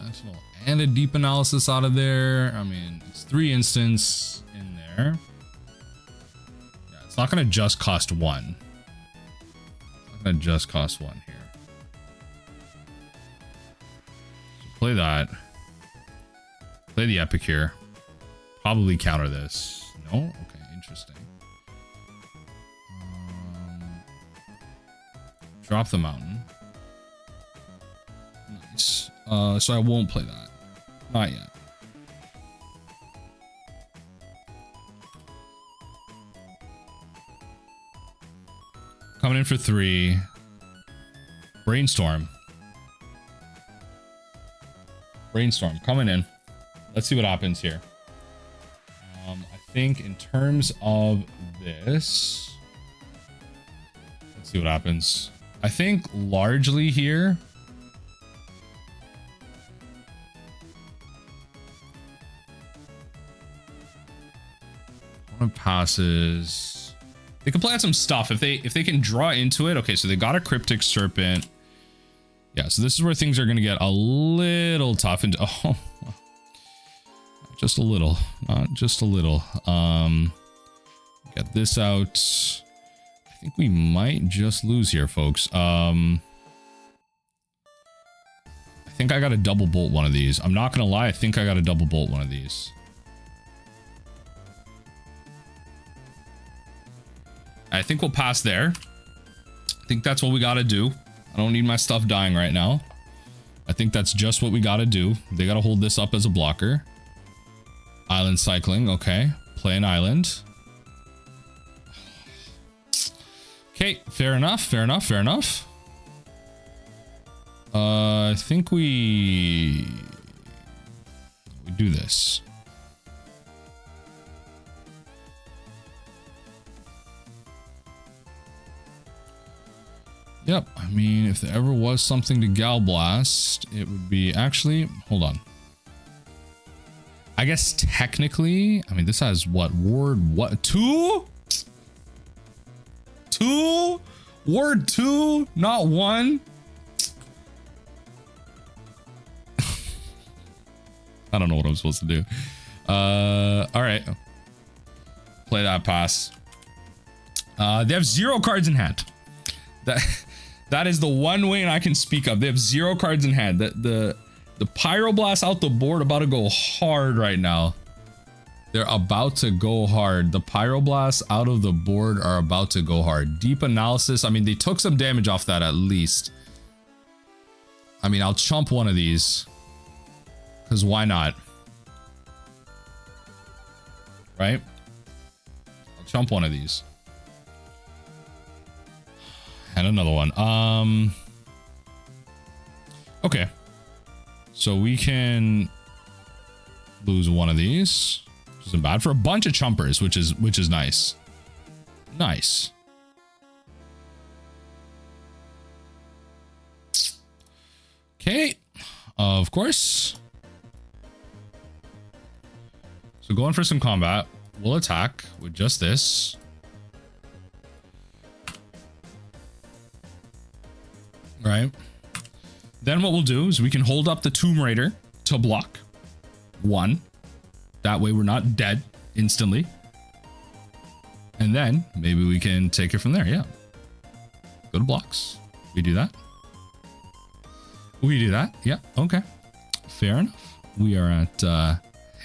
S1: National and a deep analysis out of there. I mean, it's 3 instants in there. Yeah, it's not going to just cost 1. It's not going to just cost 1 here. So play that. Play the Epicure. Probably counter this. No? Okay, interesting. Drop the mountain. Nice. So I won't play that. Not yet. Coming in for 3. Brainstorm. Brainstorm coming in. Let's see what happens here. I think in terms of this, let's see what happens. I think largely here, one passes. They can play out some stuff if they can draw into it. Okay, so they got a Cryptic Serpent. Yeah, so this is where things are going to get a little tough. And oh, just a little, not just a little. Get this out. I think we might just lose here, folks. I think I got to double bolt one of these. I'm not going to lie. I think I got to double bolt one of these. I think we'll pass there. I think that's what we got to do. I don't need my stuff dying right now. I think that's just what we got to do. They got to hold this up as a blocker. Island cycling. Okay. Play an island. Okay. Fair enough. Fair enough. Fair enough. I think we do this. Yep, I mean, if there ever was something to Gal Blast, it would be actually, hold on. I guess technically, I mean, this has what ward, what 2? 2? Ward 2, not 1. I don't know what I'm supposed to do. All right. Play that pass. They have 0 cards in hand. That is the one way I can speak of. They have 0 cards in hand. The Pyroblast out the board about to go hard right now. They're about to go hard. The Pyroblast out of the board are about to go hard. Deep analysis. I mean, they took some damage off that at least. I mean, I'll chump one of these. Because why not? Right? I'll chump one of these. And another one. Okay. So we can lose one of these. Which isn't bad for a bunch of chumpers, which is nice. Nice. Okay. Of course. So going for some combat. We'll attack with just this. All right? Then what we'll do is we can hold up the Tomb Raider to block 1. That way we're not dead instantly. And then maybe we can take it from there. Yeah. Go to blocks. We do that. We do that. Yeah. Okay. Fair enough. We are at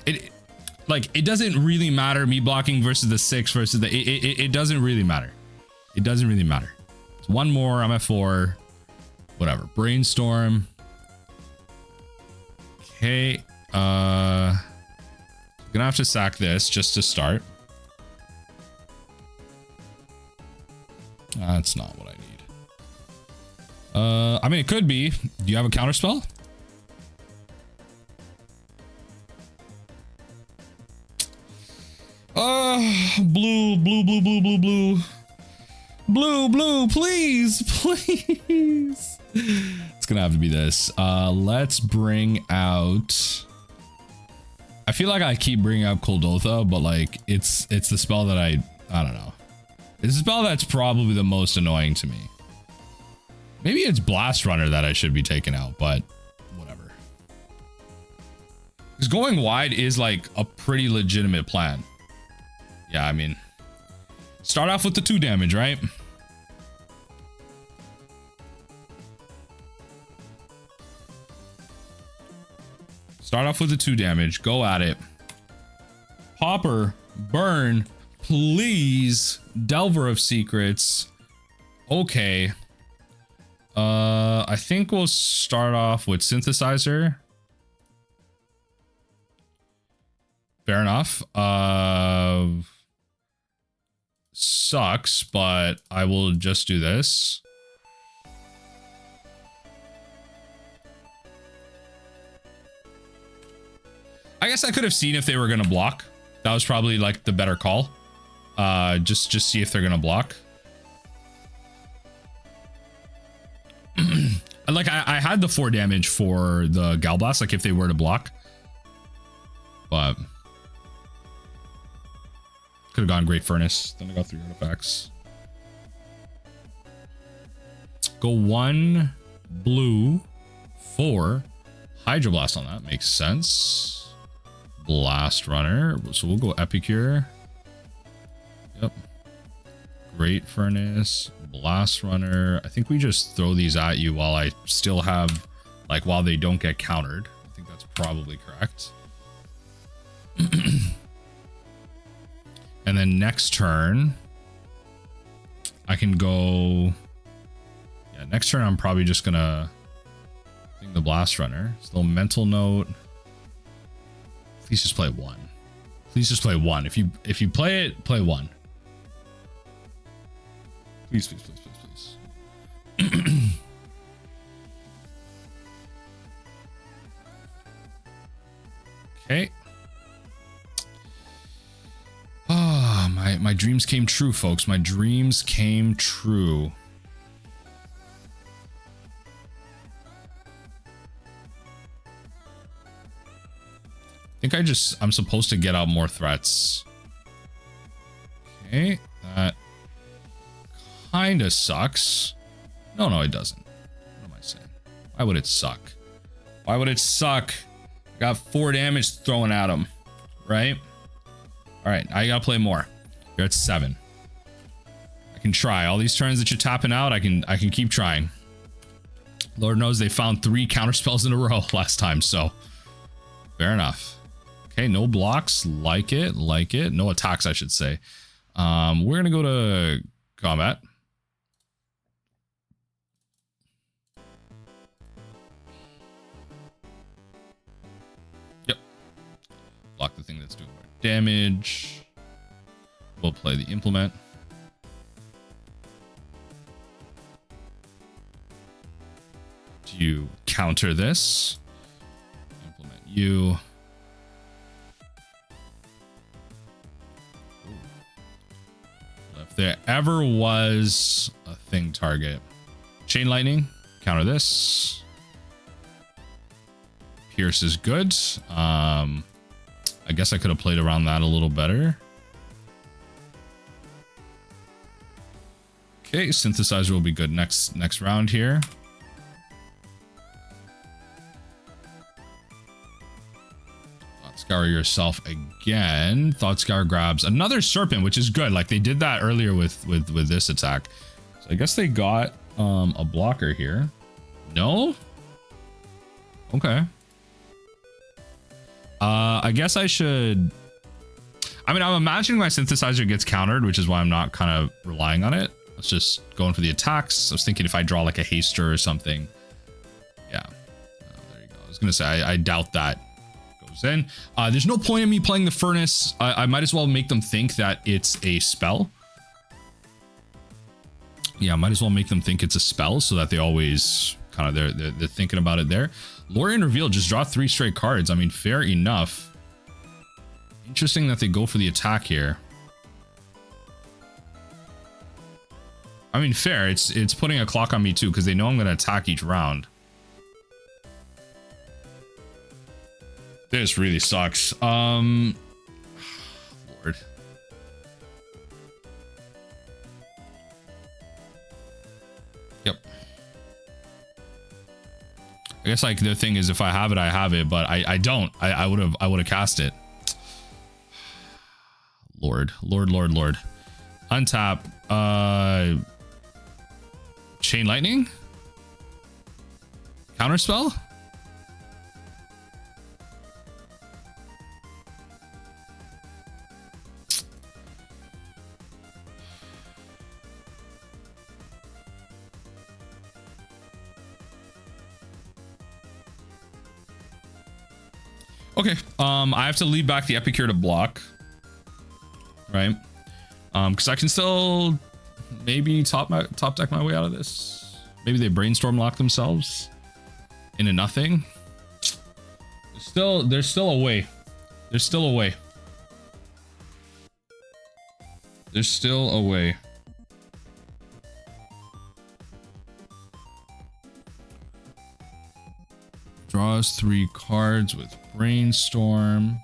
S1: it doesn't really matter me blocking versus the 6 versus the it doesn't really matter. It doesn't really matter. It's 1 more. I'm at 4. Whatever. Brainstorm. Okay. Gonna have to sack this just to start. That's not what I need. I mean, it could be. Do you have a counter spell? Blue, blue, blue, blue, blue, blue. Blue, blue, please, please. It's gonna have to be this. Let's bring out... I feel like I keep bringing up Kuldotha, but like it's the spell that I don't know. It's a spell that's probably the most annoying to me. Maybe it's Blast-Runner that I should be taking out, but whatever. Because going wide is like a pretty legitimate plan. Yeah, I mean, start off with the 2 damage, right? Start off with the 2 damage. Go at it. Pauper, burn, please. Delver of Secrets. Okay. I think we'll start off with Synthesizer. Fair enough. Sucks, but I will just do this. I guess I could have seen if they were going to block. That was probably like the better call. Just see if they're going to block. Like I had the 4 damage for the Gal Blast, like if they were to block. But could have gone Great Furnace. Then I got 3 artifacts. Go 1 blue, 4 Hydroblast on that. Makes sense. Blast-Runner. So we'll go Epicure. Yep. Great Furnace. Blast-Runner. I think we just throw these at you while I still have, like, while they don't get countered. I think that's probably correct. And then next turn, I can go... Yeah, next turn I'm probably just gonna think the Blast-Runner. Still mental note. Please just play 1. Please just play 1. If you play it, play 1. Please, please, please, please, please. Okay. Ah, my dreams came true, folks. My dreams came true. I think I'm supposed to get out more threats. Okay, that kind of sucks. No, it doesn't. What am I saying? Why would it suck? Why would it suck? I got 4 damage thrown at him, right? All right, I gotta play more. You're at 7. I can try. All these turns that you're tapping out, I can keep trying. Lord knows they found 3 counter spells in a row last time, so fair enough. Okay, no blocks. Like it. No attacks, I should say. We're gonna go to combat. Yep. Block the thing that's doing more damage. We'll play the implement. Do you counter this? Implement you. If there ever was a thing target. Chain Lightning. Counter this. Pierce is good. I guess I could have played around that a little better. Okay, Synthesizer will be good next round here. Scour yourself again. Thought Scour grabs another Serpent, which is good. Like they did that earlier with this attack. So I guess they got a blocker here. No? Okay. I guess I should... I mean, I'm imagining my synthesizer gets countered, which is why I'm not kind of relying on it. Let's just go in for the attacks. I was thinking if I draw like a haster or something. Yeah. There you go. I was going to say, I doubt that goes in. There's no point in me playing the Furnace. I might as well make them think that it's a spell. Yeah, I might as well make them think it's a spell so that they always kind of, they're thinking about it there. Lorien Reveal, just draw 3 straight cards. I mean, fair enough. Interesting that they go for the attack here. I mean, fair. It's putting a clock on me too, because they know I'm going to attack each round. This really sucks. Lord. Yep. I guess like the thing is, if I have it, I have it, but I don't. I would have cast it. Lord. Untap. Chain Lightning? Counterspell? Okay, I have to lead back the Epicure to block. Right? Because I can still maybe top deck my way out of this. Maybe they brainstorm lock themselves into nothing. There's still a way. There's still a way. There's still a way. Draws 3 cards with brainstorm.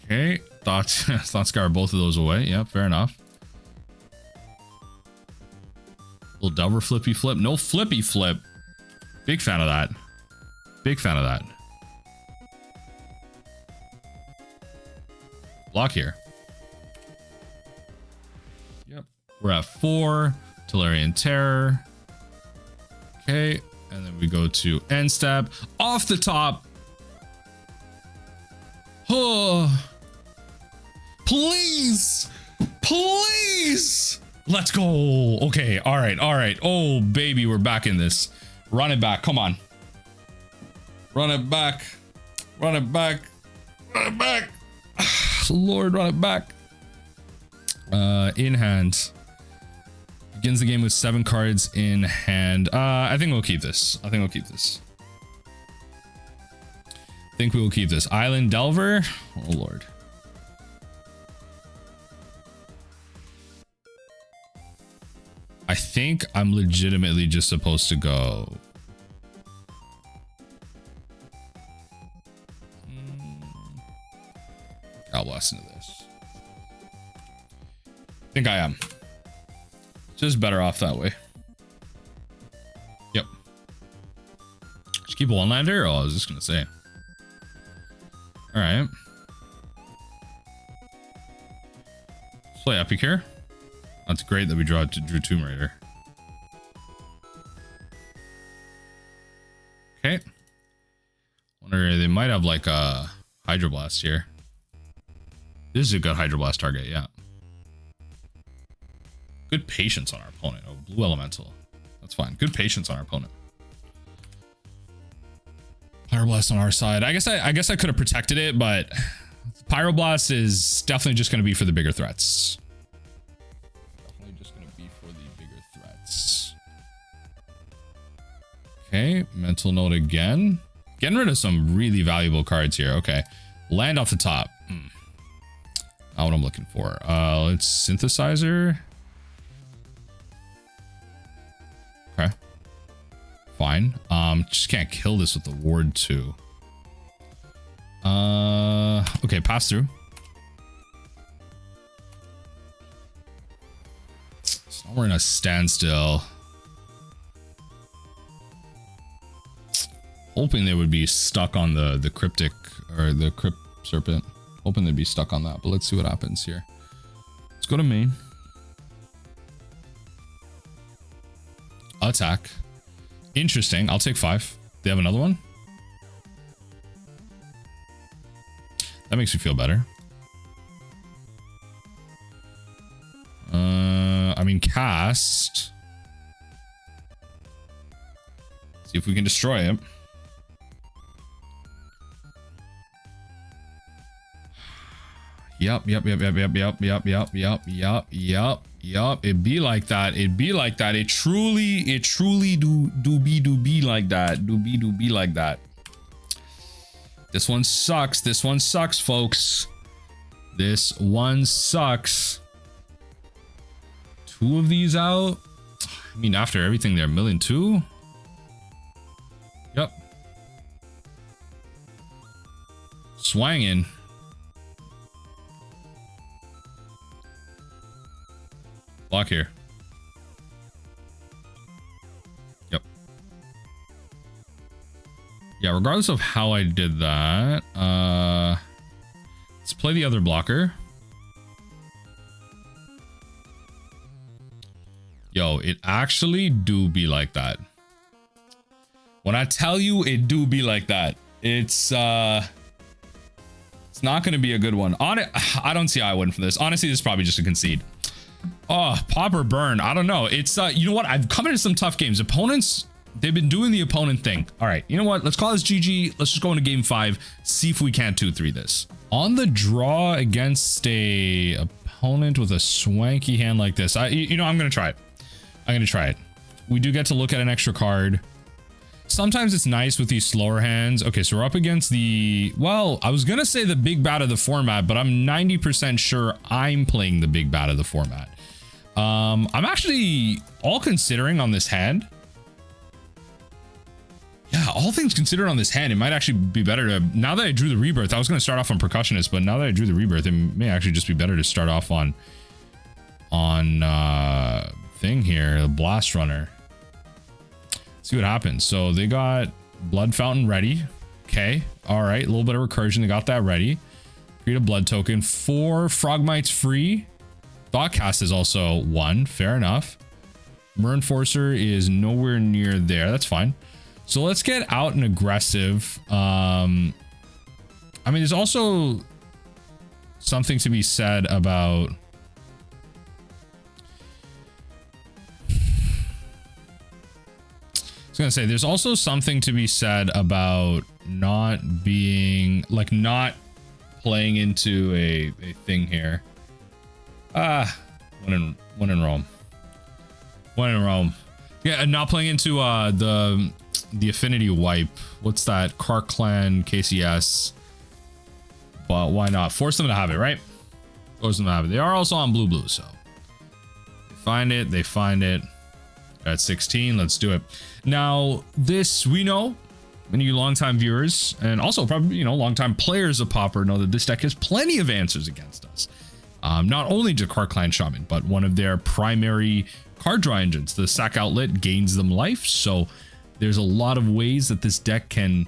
S1: Okay, thought scour both of those away. Yeah, fair enough. Little Delver flippy flip. No flippy flip. Big fan of that. Big fan of that. Block here. Yep. We're at 4. Tolarian Terror. Okay. And then we go to end step. Off the top. Oh. Please. Please. Let's go. Okay. All right. All right. Oh, baby. We're back in this. Run it back. Come on. Run it back. Run it back. Run it back. Lord, run it back. In hand. Begins the game with 7 cards in hand. I think we'll keep this. I think we'll keep this. I think we will keep this. Island Delver. Oh, Lord. I think I'm legitimately just supposed to go. I'll blast into this. I think I am. Just better off that way. Yep. Just keep a one-lander? Oh, I was just gonna say. Alright. Let's play Epicure. That's great that we drew Tomb Raider. Okay. Wonder they might have like a Hydroblast here. This is a good Hydroblast target, yeah. Good patience on our opponent. Oh, blue elemental. That's fine. Good patience on our opponent. Pyroblast on our side. I guess I could have protected it, but Pyroblast is definitely just going to be for the bigger threats. Definitely just going to be for the bigger threats. Okay, mental note again. Getting rid of some really valuable cards here. Okay, land off the top. Not what I'm looking for. Let's synthesizer. Okay. Fine. Just can't kill this with the ward 2. Okay, pass through. So now we're in a standstill. Hoping they would be stuck on the cryptic or the crypt serpent. Hoping they'd be stuck on that, but let's see what happens here. Let's go to main. Attack. Interesting. I'll take 5. They have another one. That makes me feel better. I mean, cast. See if we can destroy it. Yup. It'd be like that. It truly do be like that. Do be like that. This one sucks. This one sucks, folks. This one sucks. 2 of these out. I mean, after everything, they're 1,200,000. Yep. Swangin'. Block here. Yep. Yeah, regardless of how I did that, let's play the other blocker. Yo, it actually do be like that. When I tell you it do be like that, it's not gonna be a good one. On it, I don't see how I win for this. Honestly, this is probably just a concede. Oh, Pauper burn. I don't know. It's you know what? I've come into some tough games. Opponents, they've been doing the opponent thing. All right, you know what? Let's call this GG. Let's just go into game 5. See if we can't 2-3 this. On the draw against a opponent with a swanky hand like this, you know, I'm gonna try it. I'm gonna try it. We do get to look at an extra card. Sometimes it's nice with these slower hands. Okay, so we're up against the, well, I was gonna say the big bat of the format, but I'm 90% sure I'm playing the big bat of the format. I'm actually all considering on this hand. Yeah, all things considered on this hand, it might actually be better to, now that I drew the rebirth, I was gonna start off on Percussionist, but now that I drew the rebirth, it may actually just be better to start off on thing here, the Blast-Runner. See what happens. So they got Blood Fountain ready. Okay. All right. A little bit of recursion. They got that ready. Create a blood token. 4 Frogmites free. Thoughtcast is also 1. Fair enough. Mer Enforcer is nowhere near there. That's fine. So let's get out and aggressive. I mean, there's also something to be said about I was gonna say there's also something to be said about not being like not playing into a thing here. One in Rome. Yeah, and not playing into the Affinity wipe. What's that? Car Clan KCS. But why not? Force them to have it, right? Force them to have it. They are also on blue, so they find it. At 16, let's do it. Now, this, we know, many of you longtime viewers, and also probably, you know, longtime players of Pauper know that this deck has plenty of answers against us. Not only to Car Clan Shaman, but one of their primary card draw engines, the Sack Outlet, gains them life. So there's a lot of ways that this deck can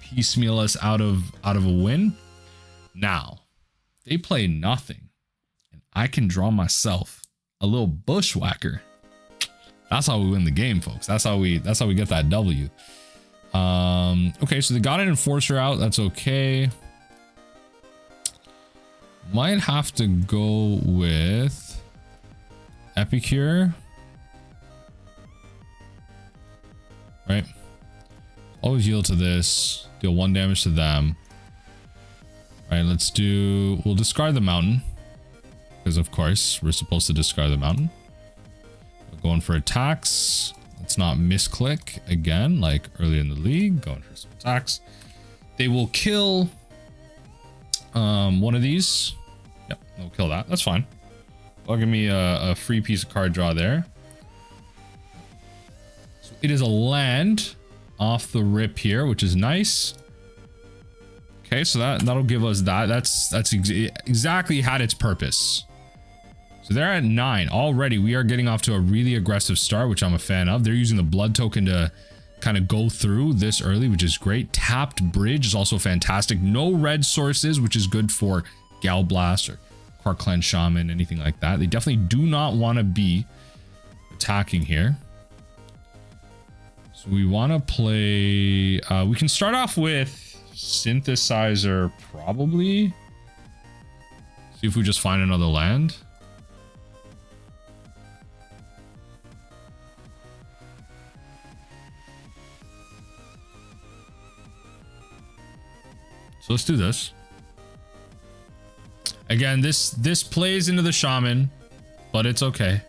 S1: piecemeal us out of a win. Now, they play nothing, and I can draw myself a little Bushwhacker. That's how we win the game, folks. That's how we get that W. Okay, so they got an Enforcer out. That's okay. Might have to go with Epicure. Right? Always yield to this. Deal 1 damage to them. All right, we'll discard the mountain. Because of course, we're supposed to discard the mountain. Going for attacks. Let's not misclick again, like earlier in the league. Going for some attacks. They will kill one of these. Yep, they'll kill that. That's fine. They'll give me a free piece of card draw there. So it is a land off the rip here, which is nice. Okay, so that'll give us that. That's exactly had its purpose. So they're at 9 already. We are getting off to a really aggressive start, which I'm a fan of. They're using the blood token to kind of go through this early, which is great. Tapped Bridge is also fantastic. No red sources, which is good for Gal Blast or Quark Clan Shaman, anything like that. They definitely do not want to be attacking here. So we want to play... we can start off with Synthesizer, probably. See if we just find another land. So let's do this. Again, this plays into the Shaman, but it's okay.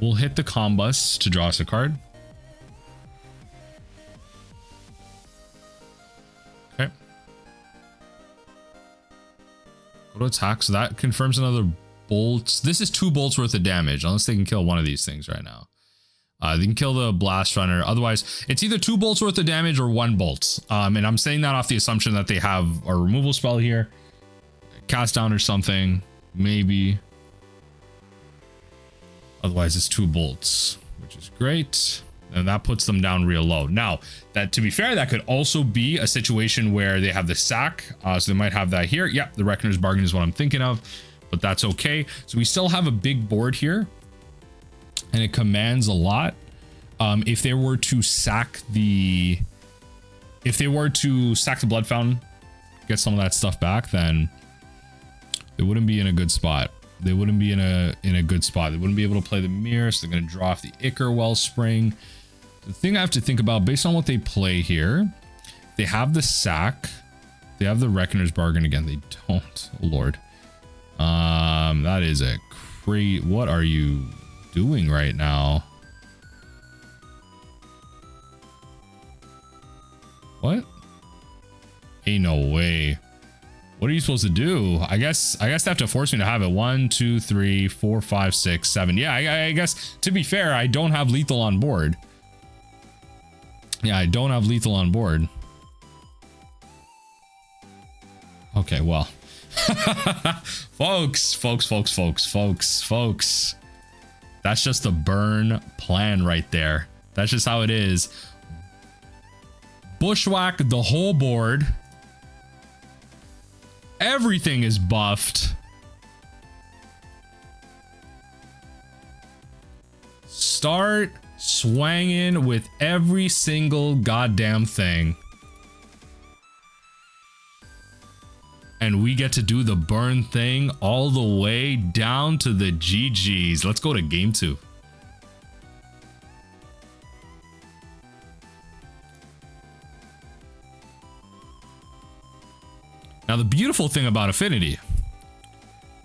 S1: We'll hit the Combust to draw us a card. Okay. Go to attack. So that confirms another bolt. This is 2 bolts worth of damage, unless they can kill one of these things right now. They can kill the Blast-Runner. Otherwise, it's either 2 bolts worth of damage or 1 bolt. And I'm saying that off the assumption that they have a removal spell here. Cast down or something. Maybe. Otherwise, it's 2 bolts, which is great. And that puts them down real low. Now, that to be fair, that could also be a situation where they have the sack. So they might have that here. Yeah, the Reckoner's Bargain is what I'm thinking of. But that's okay. So we still have a big board here. And it commands a lot. If they were to sack the Blood Fountain, get some of that stuff back, then they wouldn't be in a good spot. They wouldn't be in a good spot. They wouldn't be able to play the Mirror, so they're going to draw off the Ichor Wellspring. The thing I have to think about, based on what they play here, they have the sack. They have the Reckoner's Bargain again. They don't. Oh, Lord. That is a great... What are you doing right now? What? Ain't no way. What are you supposed to do? I guess they have to force me to have it. 1, 2, 3, 4, 5, 6, 7. Yeah, I guess to be fair, I don't have lethal on board. Yeah, I don't have lethal on board. Okay, well. folks. That's just the burn plan right there. That's just how it is. Bushwhack the whole board. Everything is buffed. Start swanging with every single goddamn thing. And we get to do the burn thing all the way down to the GGs. Let's go to game 2. Now, the beautiful thing about Affinity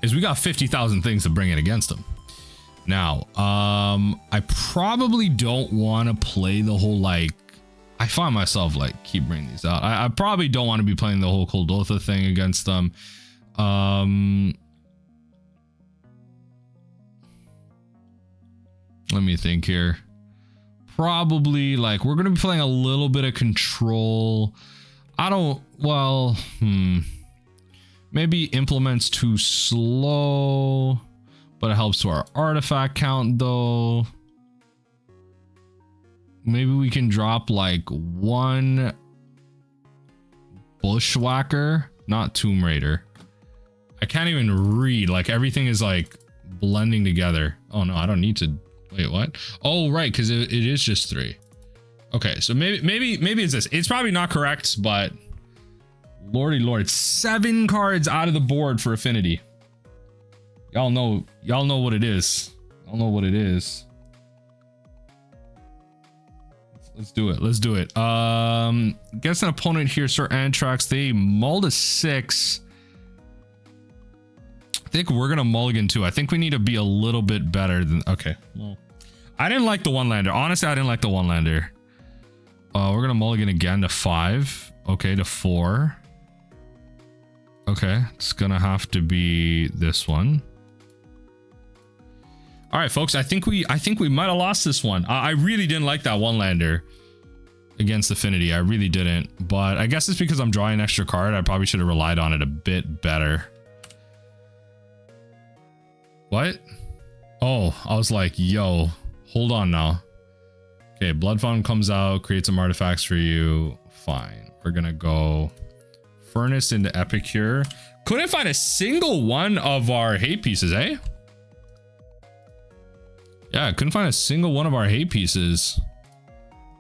S1: is we got 50,000 things to bring in against them. Now, I probably don't want to play the whole, like, I find myself, like, keep bringing these out. I probably don't want to be playing the whole Kuldotha thing against them. Let me think here. Probably, like, we're going to be playing a little bit of control. Maybe Implement's too slow, but it helps to our artifact count, though. Maybe we can drop like 1 Bushwhacker, not Tomb Raider. I can't even read, like everything is like blending together. Oh no, I don't need to. Wait, what? Oh, right, because it is just 3. Okay, so maybe it's this. It's probably not correct, but lordy lord, 7 cards out of the board for Affinity. Y'all know what it is. Y'all know what it is. Let's do it. Let's do it. Gets an opponent here, Sir Antrax. They mulled a 6. I think we're gonna mulligan too. I think we need to be a little bit better than. Okay. Well, I didn't like the 1-lander. Honestly, I didn't like the 1-lander. We're gonna mulligan again to 5. Okay, to 4. Okay, it's gonna have to be this one. All right, folks. I think we might have lost this one. I really didn't like that 1-lander against Affinity. I really didn't. But I guess it's because I'm drawing an extra card. I probably should have relied on it a bit better. What? Oh, I was like, yo, hold on now. Okay, Blood Fountain comes out, create some artifacts for you. Fine. We're gonna go Furnace into Epicure. Couldn't find a single one of our hate pieces, eh? Yeah, I couldn't find a single one of our hate pieces.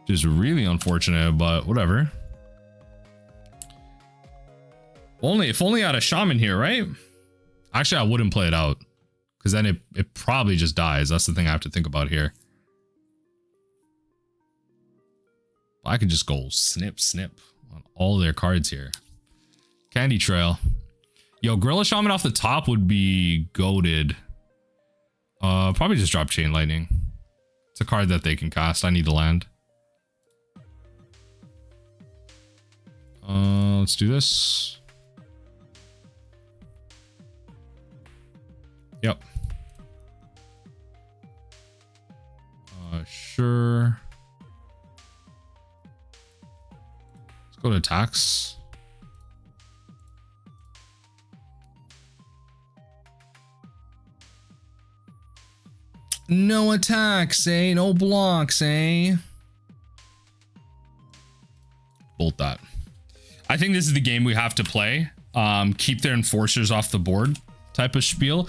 S1: Which is really unfortunate, but whatever. If only I had a shaman here, right? Actually, I wouldn't play it out. Because then it probably just dies. That's the thing I have to think about here. I could just go snip on all their cards here. Candy Trail. Yo, Gorilla Shaman off the top would be goated. Probably just drop Chain Lightning. It's a card that they can cast. I need to land. Let's do this. Yep. Sure. Let's go to attacks. No attacks, eh? No blocks, eh? Bolt that. I think this is the game we have to play. Keep their enforcers off the board type of spiel.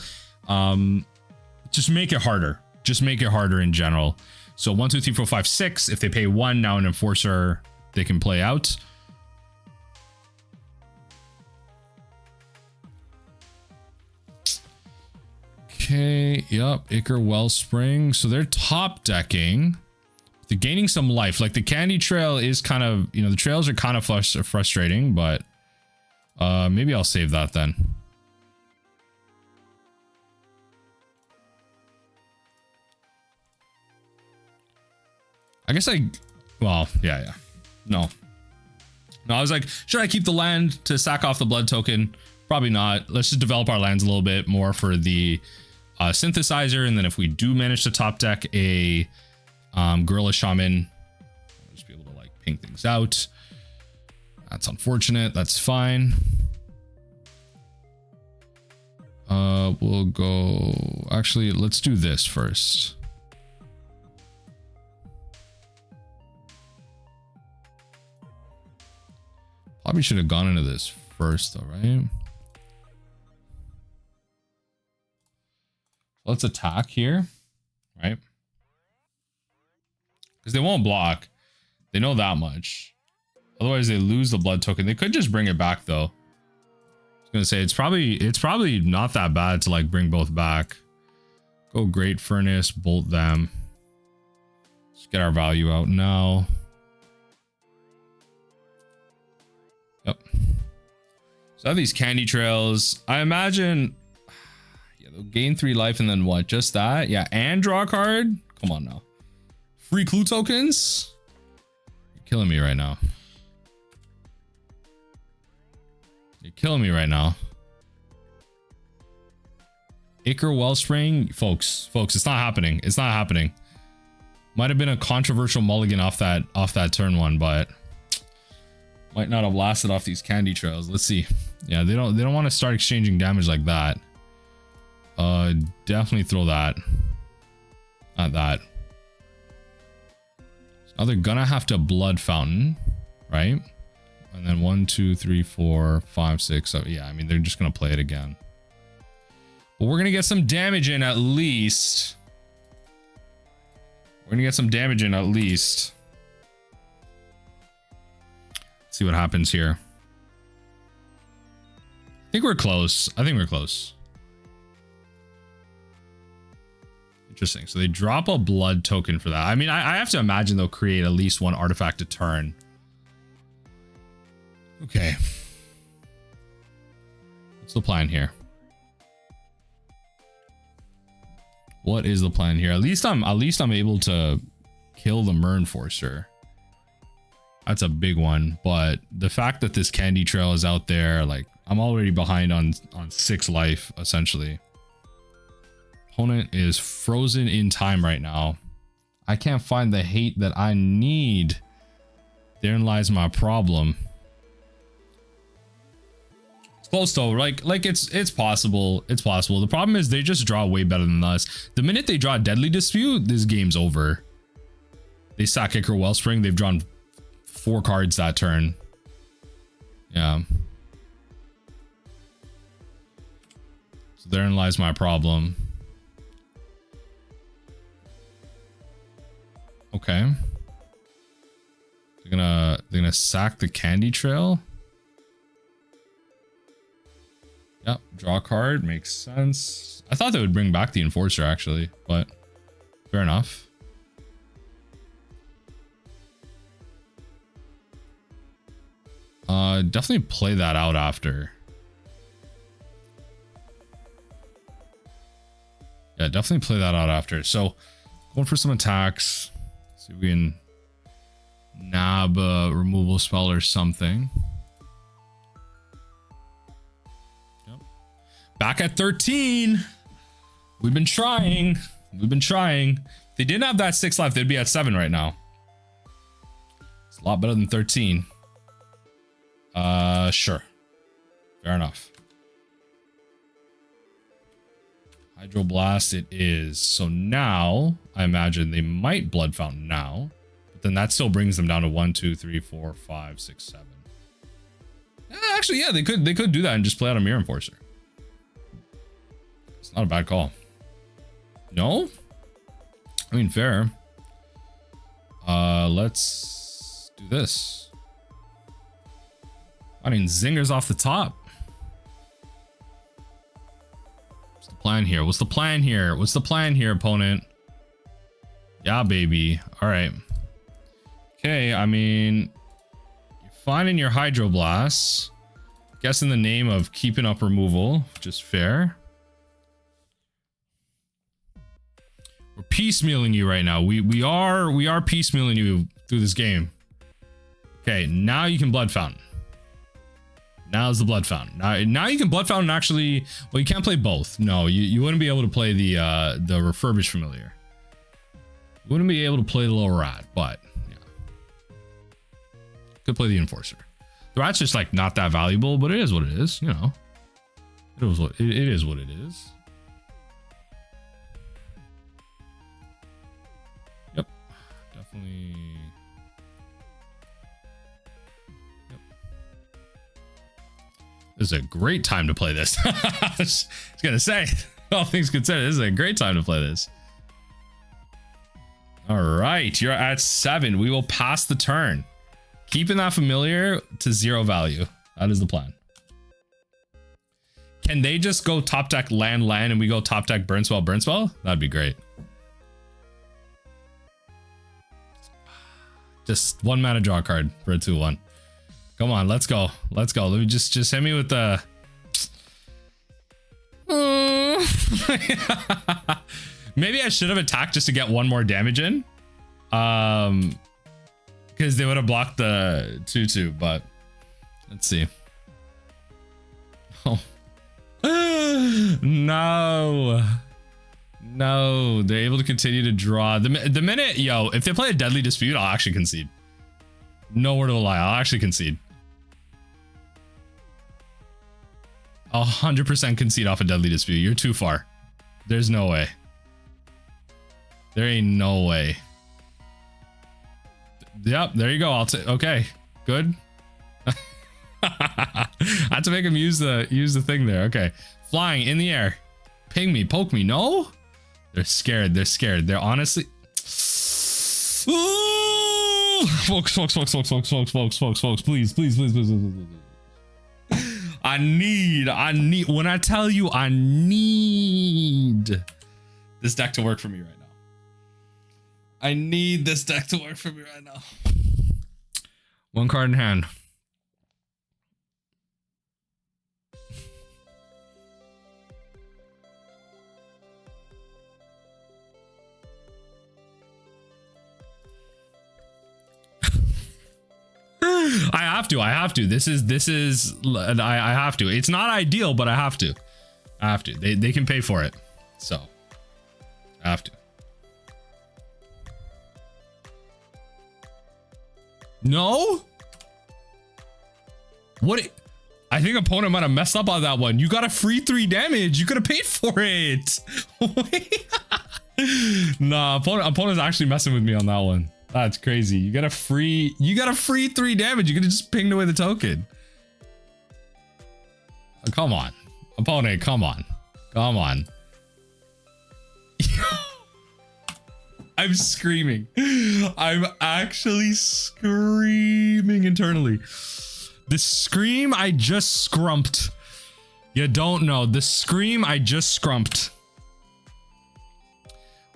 S1: Just make it harder. Just make it harder in general. So 1, 2, 3, 4, 5, 6. If they pay 1, now an enforcer they can play out. Okay, yep, Ichor Wellspring. So they're top decking. They're gaining some life. Like the Candy Trail is kind of, you know, the trails are kind of frustrating, but maybe I'll save that then. I guess well, yeah. No, I was like, should I keep the land to sack off the blood token? Probably not. Let's just develop our lands a little bit more for the synthesizer. And then if we do manage to top deck a Gorilla Shaman, I'll just be able to like ping things out. That's unfortunate. That's fine. We'll go, actually, let's do this first. Probably should have gone into this first though, right? Let's attack here, right? Because they won't block. They know that much. Otherwise they lose the blood token. They could just bring it back though. I was gonna say it's probably not that bad to like bring both back. Go Great Furnace, bolt them. Let's get our value out now. Yep. So I have these Candy Trails. I imagine, yeah, they'll gain 3 life and then what? Just that? Yeah, and draw a card? Come on now. Free clue tokens? You're killing me right now. You're killing me right now. Ichor Wellspring, folks, it's not happening. It's not happening. Might have been a controversial mulligan off that turn one, but might not have lasted off these Candy Trails. Let's see. Yeah, they don't want to start exchanging damage like that. Definitely throw that. Not that. Now they're gonna have to Blood Fountain, right? And then 1, 2, 3, 4, 5, 6. So yeah, I mean they're just gonna play it again. But we're gonna get some damage in at least. We're gonna get some damage in at least. See what happens here. I think we're close. Interesting. So they drop a blood token for that. I mean, I have to imagine they'll create at least 1 artifact a turn. Okay. What's the plan here? What is the plan here? At least I'm able to kill the Mer Enforcer. That's a big one, but the fact that this Candy Trail is out there, like I'm already behind on 6 life essentially. Opponent is frozen in time right now. I can't find the hate that I need. Therein lies my problem. It's close though, like it's possible. It's possible. The problem is they just draw way better than us. The minute they draw Deadly Dispute, this game's over. They sack Ichor Wellspring. They've drawn 4 cards that turn. Yeah. So therein lies my problem. Okay. They're gonna sack the Candy Trail. Yep, draw a card, makes sense. I thought they would bring back the Enforcer actually, but fair enough. Definitely play that out after. Yeah, definitely play that out after. So, going for some attacks. See if we can nab a removal spell or something. Yep. Back at 13. We've been trying. We've been trying. If they didn't have that 6 left, they'd be at 7 right now. It's a lot better than 13. Sure. Fair enough. Hydro Blast it is. So now, I imagine they might Blood Fountain now. But then that still brings them down to 1, 2, 3, 4, 5, 6, 7. Actually, yeah, they could do that and just play out a Mirror Enforcer. It's not a bad call. No? I mean, fair. Let's do this. I mean, zingers off the top. What's the plan here? What's the plan here? What's the plan here, opponent? Yeah, baby. All right. Okay, I mean, you're finding your Hydro Blasts. Guess in the name of keeping up removal, just fair. We're piecemealing you right now. We are piecemealing you through this game. Okay, now you can Blood Fountain. Now's the Blood Fountain. Now you can Blood Fountain actually. Well, you can't play both. No, you wouldn't be able to play the Refurbished Familiar. You wouldn't be able to play the little rat, but yeah, could play the Enforcer. The rat's just like not that valuable, but it is what it is. You know, it is what it is. Yep, definitely. This is a great time to play this. I was gonna say, all things considered, this is a great time to play this. All right, you're at 7. We will pass the turn, keeping that familiar to 0 value. That is the plan. Can they just go top deck land, and we go top deck burn spell? That'd be great. Just 1 mana draw card for a 2/1. Come on, let's go. Let's go. Let me just hit me with the. Maybe I should have attacked just to get 1 more damage in. Because they would have blocked the 2/2, but let's see. Oh. No. No, they're able to continue to draw. The minute, yo, if they play a Deadly Dispute, I'll actually concede. No word of a lie, I'll actually concede. 100% concede off a Deadly Dispute. You're too far. There's no way. There ain't no way. Yep, there you go. Okay, good. I had to make him use the thing there. Okay, flying in the air. Ping me, poke me. No, they're scared. They're scared. They're honestly. Ooh! Folks, please. I need, when I tell you I need this deck to work for me right now. I need this deck to work for me right now. 1 card in hand. I have to. This is, I have to. It's not ideal, but I have to. They can pay for it. So, I have to. No? What? I think opponent might have messed up on that one. You got a free 3 damage. You could have paid for it. Nah, opponent's actually messing with me on that one. That's crazy. You got a free 3 damage. You could have just pinged away the token. Oh, come on. Opponent, come on. Come on. I'm screaming. I'm actually screaming internally. The scream I just scrumped. You don't know. The scream I just scrumped.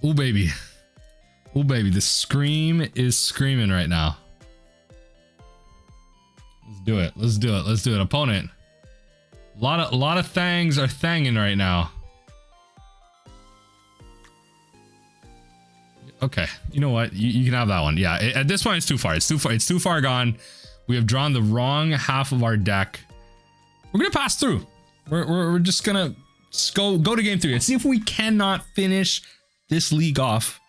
S1: Oh, baby. Oh, baby. The scream is screaming right now. Let's do it. Let's do it. Let's do it. Opponent. A lot of things are thanging right now. Okay, you know what? You can have that one. Yeah, at this point, it's too far. It's too far gone. We have drawn the wrong half of our deck. We're gonna pass through. We're just gonna go to game 3 and see if we cannot finish this league off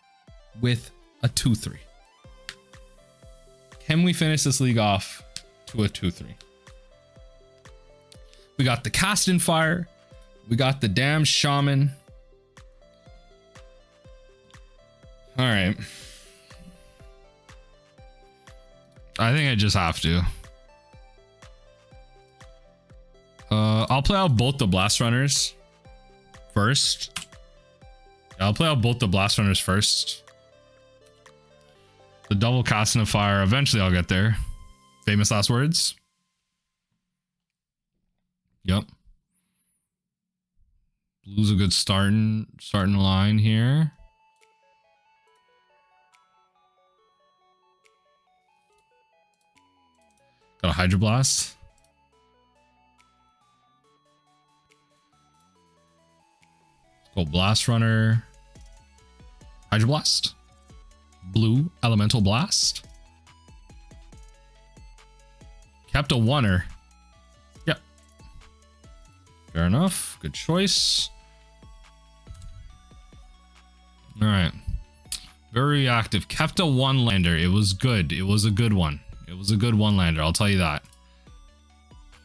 S1: with a 2-3. Can we finish this league off to a 2-3? We got the Cast in Fire. We got the damn Shaman. All right. I think I just have to. I'll play out both the Blast Runners first. I'll play out both the Blast Runners first. The double Cast in the Fire. Eventually, I'll get there. Famous last words. Yep. Blue's a good starting line here. Got a Hydro Blast. Let's go Blast Runner. Hydro Blast. Blue Elemental Blast. Kept a oneer. Yep. Fair enough. Good choice. All right. Very active. Kept a one lander. It was good. It was a good one. It was a good one lander, I'll tell you that.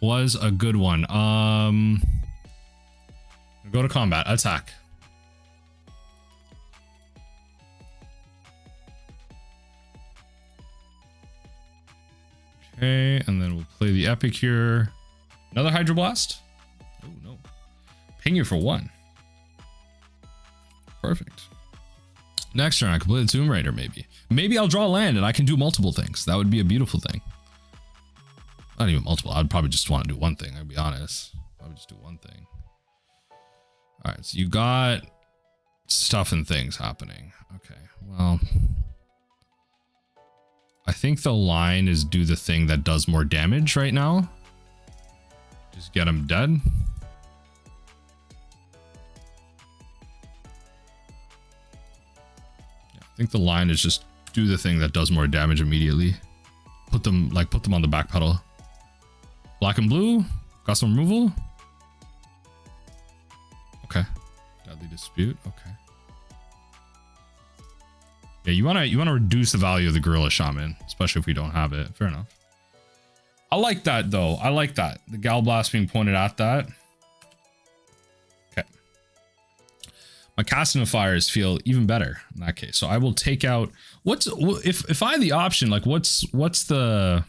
S1: Was a good one. Go to combat. Attack. Okay, and then we'll play the Epicure. Another Hydro Blast? Oh no. Ping you for 1. Perfect. Next turn, I can play the Tomb Raider, maybe. Maybe I'll draw land and I can do multiple things. That would be a beautiful thing. Not even multiple. I'd probably just want to do one thing, I'll be honest. Probably just do one thing. All right, so you got stuff and things happening. Okay, well, I think the line is do the thing that does more damage right now. Just get him dead. I think the line is just do the thing that does more damage immediately. Put them on the back pedal. Black and blue. Got some removal. Okay. Deadly Dispute. Okay. Yeah, you wanna reduce the value of the Gorilla Shaman, especially if we don't have it. Fair enough. I like that though. I like that. The Gal Blast being pointed at that. Okay. My Cast in the Fires feel even better in that case. So I will take out if I had the option, like what's the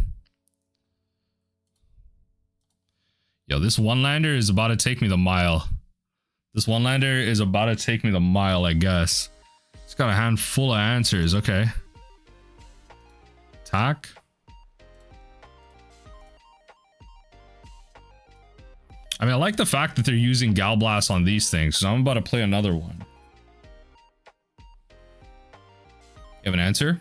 S1: yo, this one-lander is about to take me the mile. This one-lander is about to take me the mile, I guess. It's got a handful of answers. Okay. Attack. I mean, I like the fact that they're using Gal Blast on these things, so I'm about to play another one. You have an answer?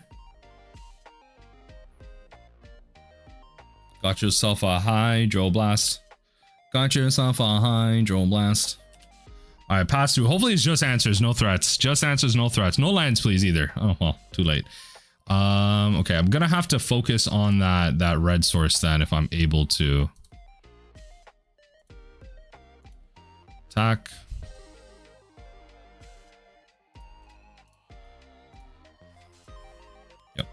S1: Got yourself a Hydro Blast. Got yourself a Hydro Blast. All right, pass through. Hopefully it's just answers, no threats. Just answers, no threats. No lands, please, either. Oh, well, too late. Okay, I'm gonna have to focus on that red source then if I'm able to. Attack. Yep.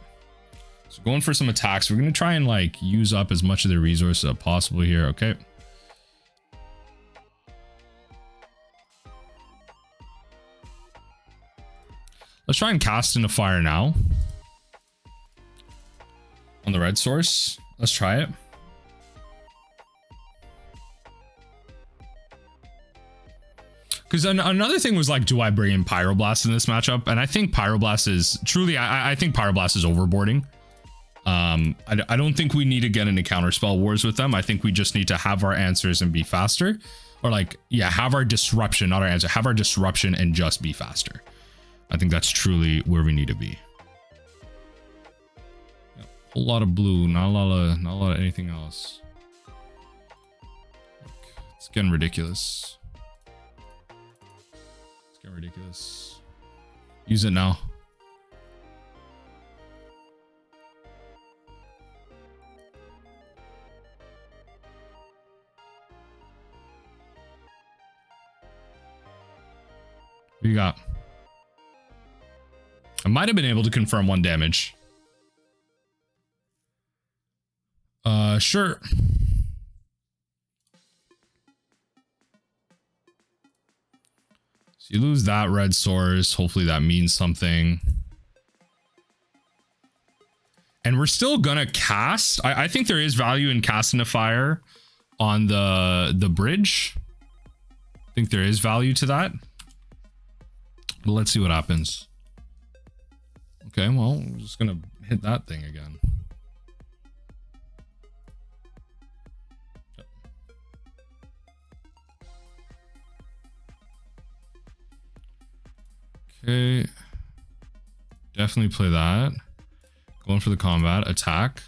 S1: So going for some attacks. We're gonna try and like use up as much of the resources as possible here. Okay. Let's try and Cast in the Fire now. on the red source. Let's try it. Because another thing was like, do I bring in Pyroblast in this matchup? And I think Pyroblast is truly, I think Pyroblast is overboarding. I don't think we need to get into counterspell wars with them. I think we just need to have our answers and be faster. Or like, yeah, have our disruption, not our answer. Have our disruption and just be faster. I think that's truly where we need to be. Yeah, a whole lot of blue, not a lot of anything else. It's getting ridiculous. It's getting ridiculous. Use it now. What you got? I might have been able to confirm 1 damage. Sure. So you lose that red source. Hopefully that means something. And we're still gonna cast. I think there is value in casting a fire on the bridge. I think there is value to that. But let's see what happens. Okay, well, I'm just gonna hit that thing again. Okay. Definitely play that. Going for the combat. Attack.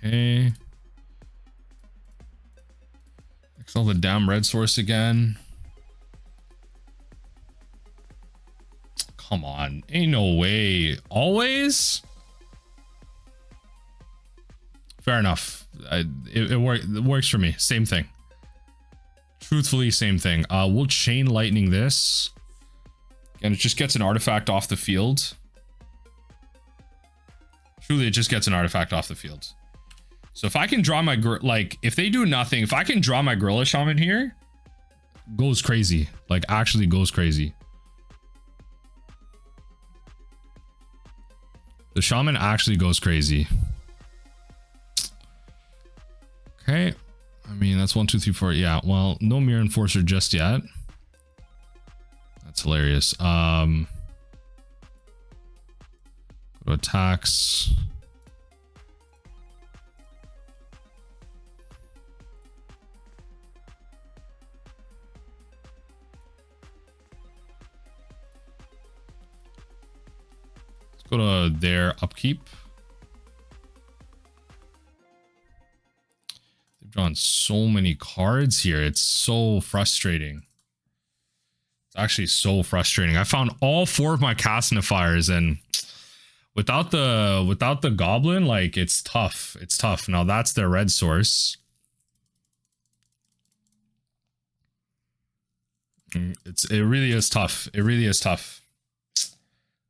S1: Okay. Exile the damn red source again. Come on. Ain't no way. Always? Fair enough. It works for me. Same thing. Truthfully, same thing. We'll chain lightning this. And it just gets an artifact off the field. Truly, it just gets an artifact off the field. So if I can draw my, like, if they do nothing, if I can draw my Gorilla Shaman here, goes crazy. Like, actually goes crazy. The Shaman actually goes crazy. Okay. I mean, that's 1, 2, 3, 4. Yeah, well, no Mirror Enforcer just yet. That's hilarious. Go to attacks. Go to their upkeep. They've drawn so many cards here. It's so frustrating. It's actually so frustrating. I found all 4 of my Casnifiers, and without the goblin, like, it's tough. It's tough. Now that's their red source. It really is tough. It really is tough.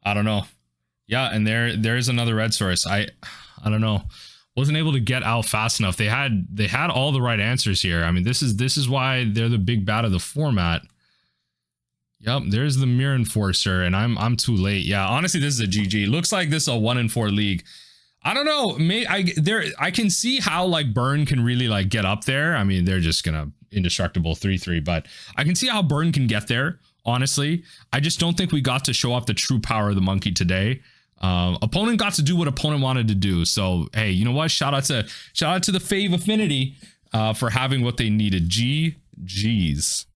S1: I don't know. Yeah, and there's another red source. I don't know. Wasn't able to get out fast enough. They had all the right answers here. I mean, this is why they're the big bad of the format. Yep, there's the Mirror Enforcer, and I'm too late. Yeah, honestly, this is a GG. Looks like this is a 1 in 4 league. I don't know. I can see how like Burn can really like get up there. I mean, they're just gonna indestructible 3/3, but I can see how Burn can get there. Honestly, I just don't think we got to show off the true power of the monkey today. Opponent got to do what opponent wanted to do. So hey, you know what? Shout out to the Fave Affinity for having what they needed. GG's.